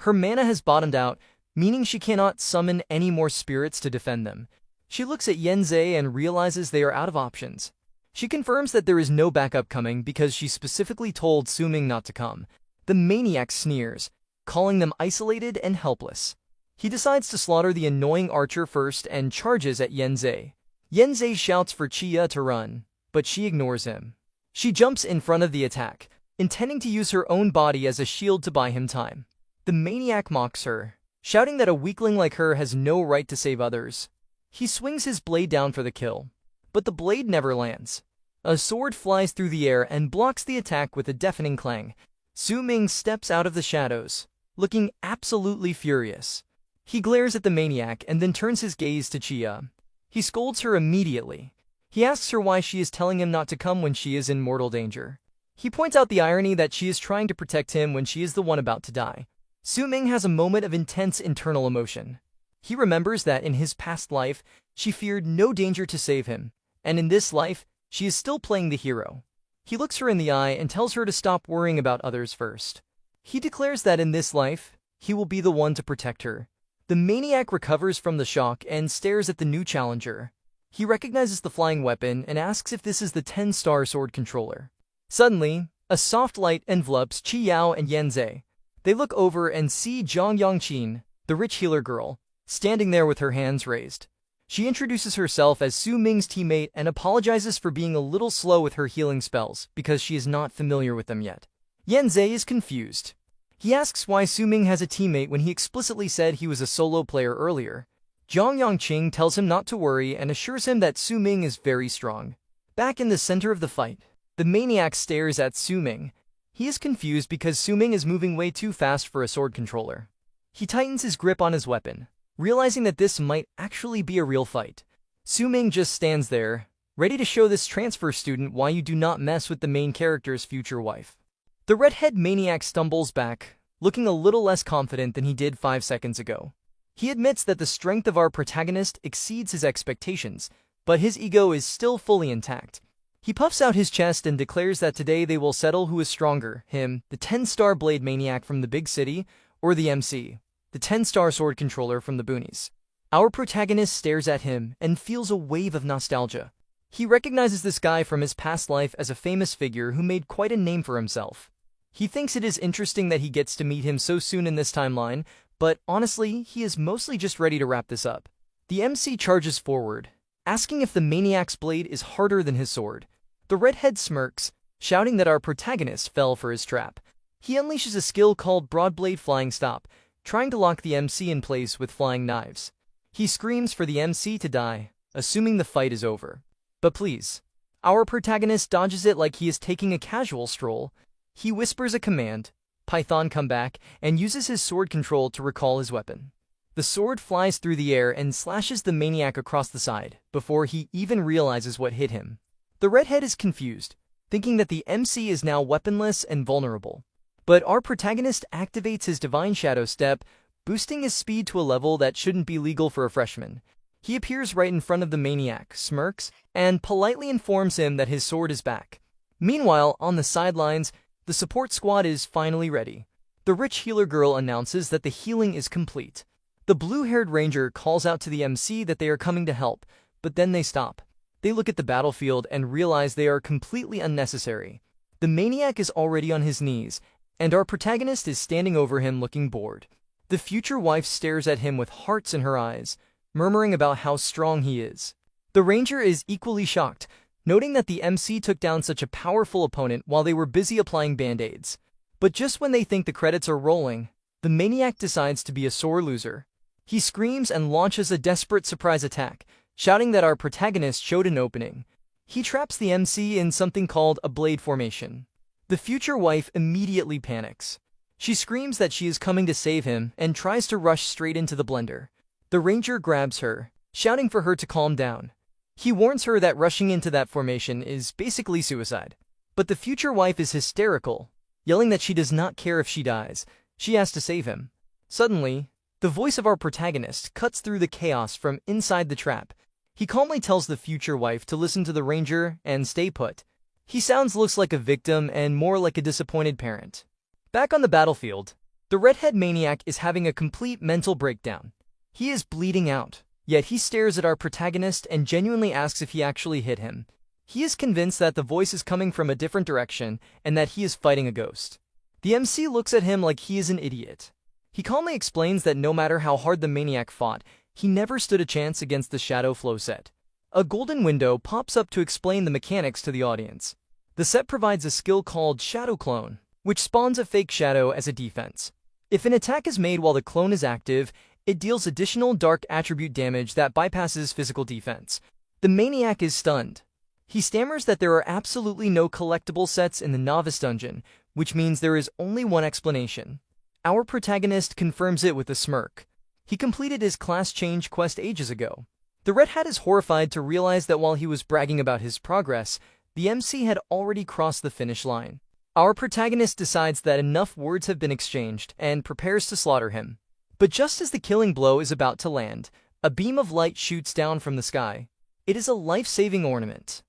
Her mana has bottomed out, meaning she cannot summon any more spirits to defend them. She looks at Yanzei and realizes they are out of options. She confirms that there is no backup coming because she specifically told Suming not to come. The maniac sneers, calling them isolated and helpless. He decides to slaughter the annoying archer first and charges at Yenze. Yenze shouts for Chia to run, but she ignores him. She jumps in front of the attack, intending to use her own body as a shield to buy him time. The maniac mocks her, shouting that a weakling like her has no right to save others. He swings his blade down for the kill, but the blade never lands. A sword flies through the air and blocks the attack with a deafening clang. Suming steps out of the shadows, looking absolutely furious. He glares at the maniac and then turns his gaze to Chia. He scolds her immediately. He asks her why she is telling him not to come when she is in mortal danger. He points out the irony that she is trying to protect him when she is the one about to die. Suming has a moment of intense internal emotion. He remembers that in his past life, she feared no danger to save him, and in this life, she is still playing the hero. He looks her in the eye and tells her to stop worrying about others first. He declares that in this life, he will be the one to protect her. The maniac recovers from the shock and stares at the new challenger. He recognizes the flying weapon and asks if this is the 10-star sword controller. Suddenly, a soft light envelops Chi Yao and Yenze. They look over and see Zhang Yangqin, the rich healer girl, standing there with her hands raised. She introduces herself as Su Ming's teammate and apologizes for being a little slow with her healing spells because she is not familiar with them yet. Yenze is confused. He asks why Su Ming has a teammate when he explicitly said he was a solo player earlier. Zhang Yangqing tells him not to worry and assures him that Su Ming is very strong. Back in the center of the fight, the maniac stares at Su Ming. He is confused because Su Ming is moving way too fast for a sword controller. He tightens his grip on his weapon, realizing that this might actually be a real fight. Su Ming just stands there, ready to show this transfer student why you do not mess with the main character's future wife. The redhead maniac stumbles back, looking a little less confident than he did 5 seconds ago. He admits that the strength of our protagonist exceeds his expectations, but his ego is still fully intact. He puffs out his chest and declares that today they will settle who is stronger, him, the 10-star blade maniac from the big city, or the MC, the 10-star sword controller from the boonies. Our protagonist stares at him and feels a wave of nostalgia. He recognizes this guy from his past life as a famous figure who made quite a name for himself. He thinks it is interesting that he gets to meet him so soon in this timeline, but honestly, he is mostly just ready to wrap this up. The MC charges forward, asking if the maniac's blade is harder than his sword. The redhead smirks, shouting that our protagonist fell for his trap. He unleashes a skill called Broadblade Flying Stop, trying to lock the MC in place with flying knives. He screams for the MC to die, assuming the fight is over. But please, our protagonist dodges it like he is taking a casual stroll. He whispers a command, Python come back, and uses his sword control to recall his weapon. The sword flies through the air and slashes the maniac across the side, before he even realizes what hit him. The redhead is confused, thinking that the MC is now weaponless and vulnerable. But our protagonist activates his Divine Shadow Step, boosting his speed to a level that shouldn't be legal for a freshman. He appears right in front of the maniac, smirks, and politely informs him that his sword is back. Meanwhile, on the sidelines, the support squad is finally ready. The rich healer girl announces that the healing is complete. The blue-haired ranger calls out to the MC that they are coming to help, but then they stop. They look at the battlefield and realize they are completely unnecessary. The maniac is already on his knees, and our protagonist is standing over him looking bored. The future wife stares at him with hearts in her eyes, murmuring about how strong he is. The ranger is equally shocked, noting that the MC took down such a powerful opponent while they were busy applying band-aids. But just when they think the credits are rolling, the maniac decides to be a sore loser. He screams and launches a desperate surprise attack, shouting that our protagonist showed an opening. He traps the MC in something called a blade formation. The future wife immediately panics. She screams that she is coming to save him and tries to rush straight into the blender. The ranger grabs her, shouting for her to calm down. He warns her that rushing into that formation is basically suicide. But the future wife is hysterical, yelling that she does not care if she dies. She has to save him. Suddenly, the voice of our protagonist cuts through the chaos from inside the trap. He calmly tells the future wife to listen to the ranger and stay put. He sounds less like a victim and more like a disappointed parent. Back on the battlefield, the redhead maniac is having a complete mental breakdown. He is bleeding out, yet he stares at our protagonist and genuinely asks if he actually hit him. He is convinced that the voice is coming from a different direction and that he is fighting a ghost. The MC looks at him like he is an idiot. He calmly explains that no matter how hard the maniac fought, he never stood a chance against the shadow flow set. A golden window pops up to explain the mechanics to the audience. The set provides a skill called Shadow Clone, which spawns a fake shadow as a defense. If an attack is made while the clone is active, it deals additional dark attribute damage that bypasses physical defense. The maniac is stunned. He stammers that there are absolutely no collectible sets in the novice dungeon, which means there is only one explanation. Our protagonist confirms it with a smirk. He completed his class change quest ages ago. The Red Hat is horrified to realize that while he was bragging about his progress, the MC had already crossed the finish line. Our protagonist decides that enough words have been exchanged and prepares to slaughter him. But just as the killing blow is about to land, a beam of light shoots down from the sky. It is a life-saving ornament.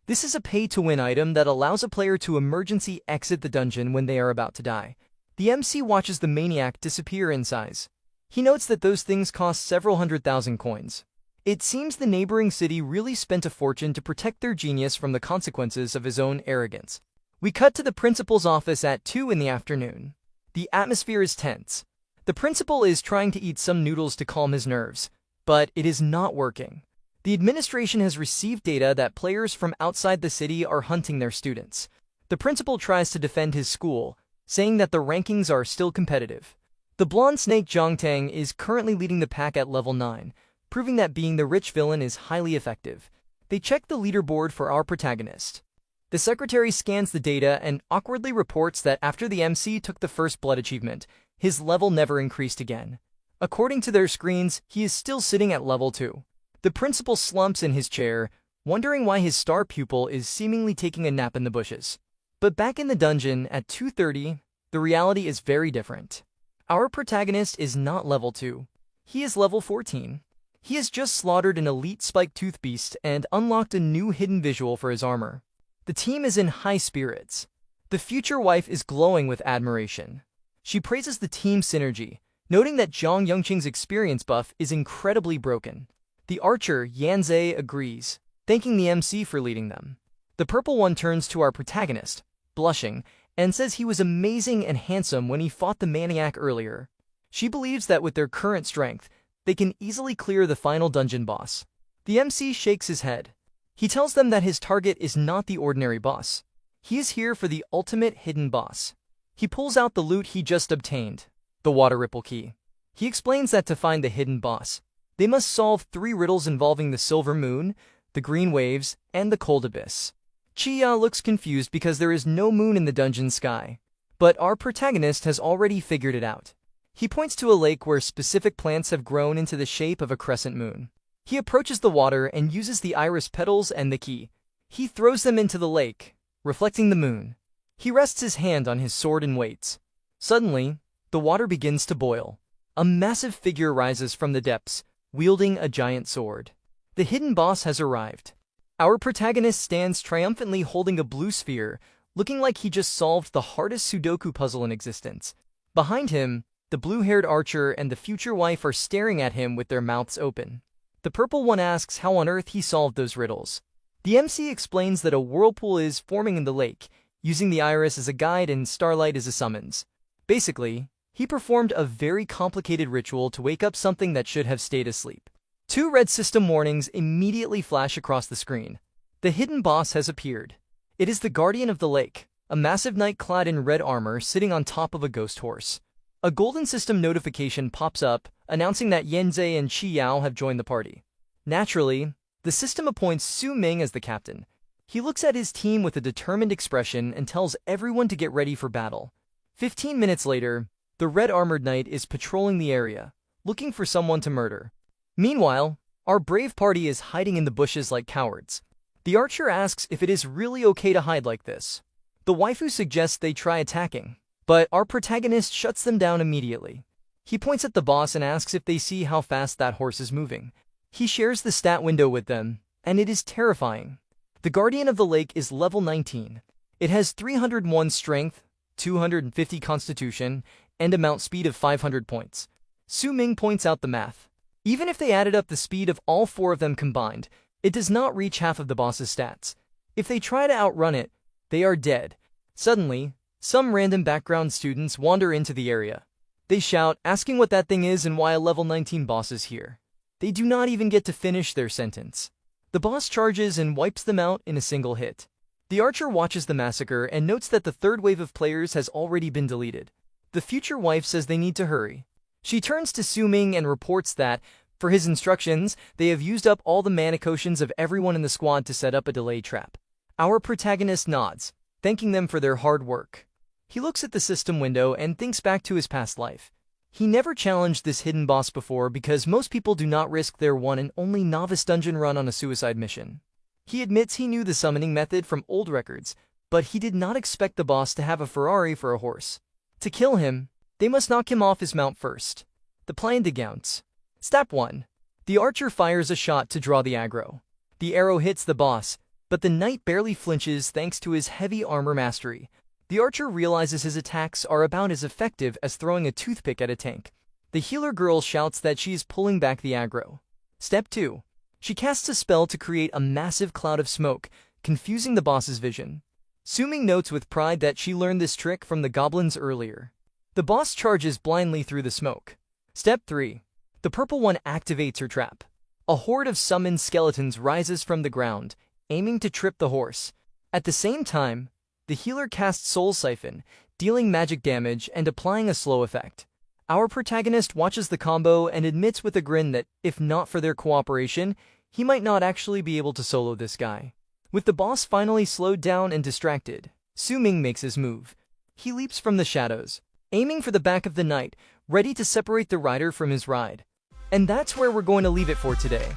This is a pay-to-win item that allows a player to emergency exit the dungeon when they are about to die. The MC watches the maniac disappear in size. He notes that those things cost several 100,000 coins. It seems the neighboring city really spent a fortune to protect their genius from the consequences of his own arrogance. We cut to the principal's office at 2 in the afternoon. The atmosphere is tense. The principal is trying to eat some noodles to calm his nerves, but it is not working. The administration has received data that players from outside the city are hunting their students. The principal tries to defend his school, saying that the rankings are still competitive. The blonde snake Zhongtang is currently leading the pack at level 9, proving that being the rich villain is highly effective. They check the leaderboard for our protagonist. The secretary scans the data and awkwardly reports that after the MC took the first blood achievement, his level never increased again. According to their screens, he is still sitting at level 2. The principal slumps in his chair, wondering why his star pupil is seemingly taking a nap in the bushes. But back in the dungeon at 2:30, the reality is very different. Our protagonist is not level 2. He is level 14. He has just slaughtered an elite spiked tooth beast and unlocked a new hidden visual for his armor. The team is in high spirits. The future wife is glowing with admiration. She praises the team's synergy, noting that Zhang Yongqing's experience buff is incredibly broken. The archer, Yanzei, agrees, thanking the MC for leading them. The purple one turns to our protagonist, blushing, and says he was amazing and handsome when he fought the maniac earlier. She believes that with their current strength, they can easily clear the final dungeon boss. The MC shakes his head. He tells them that his target is not the ordinary boss. He is here for the ultimate hidden boss. He pulls out the loot he just obtained, the water ripple key. He explains that to find the hidden boss, they must solve 3 riddles involving the silver moon, the green waves, and the cold abyss. Chiya looks confused because there is no moon in the dungeon sky, but our protagonist has already figured it out. He points to a lake where specific plants have grown into the shape of a crescent moon. He approaches the water and uses the iris petals and the key. He throws them into the lake, reflecting the moon. He rests his hand on his sword and waits. Suddenly, the water begins to boil. A massive figure rises from the depths, wielding a giant sword. The hidden boss has arrived. Our protagonist stands triumphantly holding a blue sphere, looking like he just solved the hardest Sudoku puzzle in existence. Behind him, the blue-haired archer and the future wife are staring at him with their mouths open. The purple one asks how on earth he solved those riddles. The MC explains that a whirlpool is forming in the lake, using the iris as a guide and starlight as a summons. Basically, he performed a very complicated ritual to wake up something that should have stayed asleep. 2 red system warnings immediately flash across the screen. The hidden boss has appeared. It is the guardian of the lake, a massive knight clad in red armor sitting on top of a ghost horse. A golden system notification pops up, announcing that Yanzei and Qi Yao have joined the party. Naturally, the system appoints Su Ming as the captain. He looks at his team with a determined expression and tells everyone to get ready for battle. 15 minutes later, the red-armored knight is patrolling the area, looking for someone to murder. Meanwhile, our brave party is hiding in the bushes like cowards. The archer asks if it is really okay to hide like this. The waifu suggests they try attacking, but our protagonist shuts them down immediately. He points at the boss and asks if they see how fast that horse is moving. He shares the stat window with them, and it is terrifying. The Guardian of the Lake is level 19. It has 301 strength, 250 constitution, and a mount speed of 500 points. Su Ming points out the math. Even if they added up the speed of all 4 of them combined, it does not reach half of the boss's stats. If they try to outrun it, they are dead. Suddenly, some random background students wander into the area. They shout, asking what that thing is and why a level 19 boss is here. They do not even get to finish their sentence. The boss charges and wipes them out in a single hit. The archer watches the massacre and notes that the third wave of players has already been deleted. The future wife says they need to hurry. She turns to Su-ming and reports that, for his instructions, they have used up all the mana potions of everyone in the squad to set up a delay trap. Our protagonist nods, thanking them for their hard work. He looks at the system window and thinks back to his past life. He never challenged this hidden boss before because most people do not risk their one and only novice dungeon run on a suicide mission. He admits he knew the summoning method from old records, but he did not expect the boss to have a Ferrari for a horse. To kill him, they must knock him off his mount first. The plan begins. Step 1. The archer fires a shot to draw the aggro. The arrow hits the boss, but the knight barely flinches thanks to his heavy armor mastery. The archer realizes his attacks are about as effective as throwing a toothpick at a tank. The healer girl shouts that she is pulling back the aggro. Step 2. She casts a spell to create a massive cloud of smoke, confusing the boss's vision. Su-ming notes with pride that she learned this trick from the goblins earlier. The boss charges blindly through the smoke. Step 3. The purple one activates her trap. A horde of summoned skeletons rises from the ground, aiming to trip the horse. At the same time, the healer casts Soul Siphon, dealing magic damage and applying a slow effect. Our protagonist watches the combo and admits with a grin that, if not for their cooperation, he might not actually be able to solo this guy. With the boss finally slowed down and distracted, Su-ming makes his move. He leaps from the shadows, aiming for the back of the knight, ready to separate the rider from his ride. And that's where we're going to leave it for today.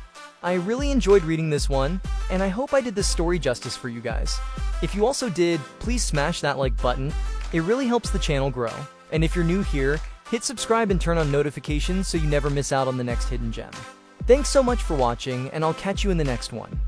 I really enjoyed reading this one, and I hope I did the story justice for you guys. If you also did, please smash that like button. It really helps the channel grow. And if you're new here, hit subscribe and turn on notifications so you never miss out on the next hidden gem. Thanks so much for watching, and I'll catch you in the next one.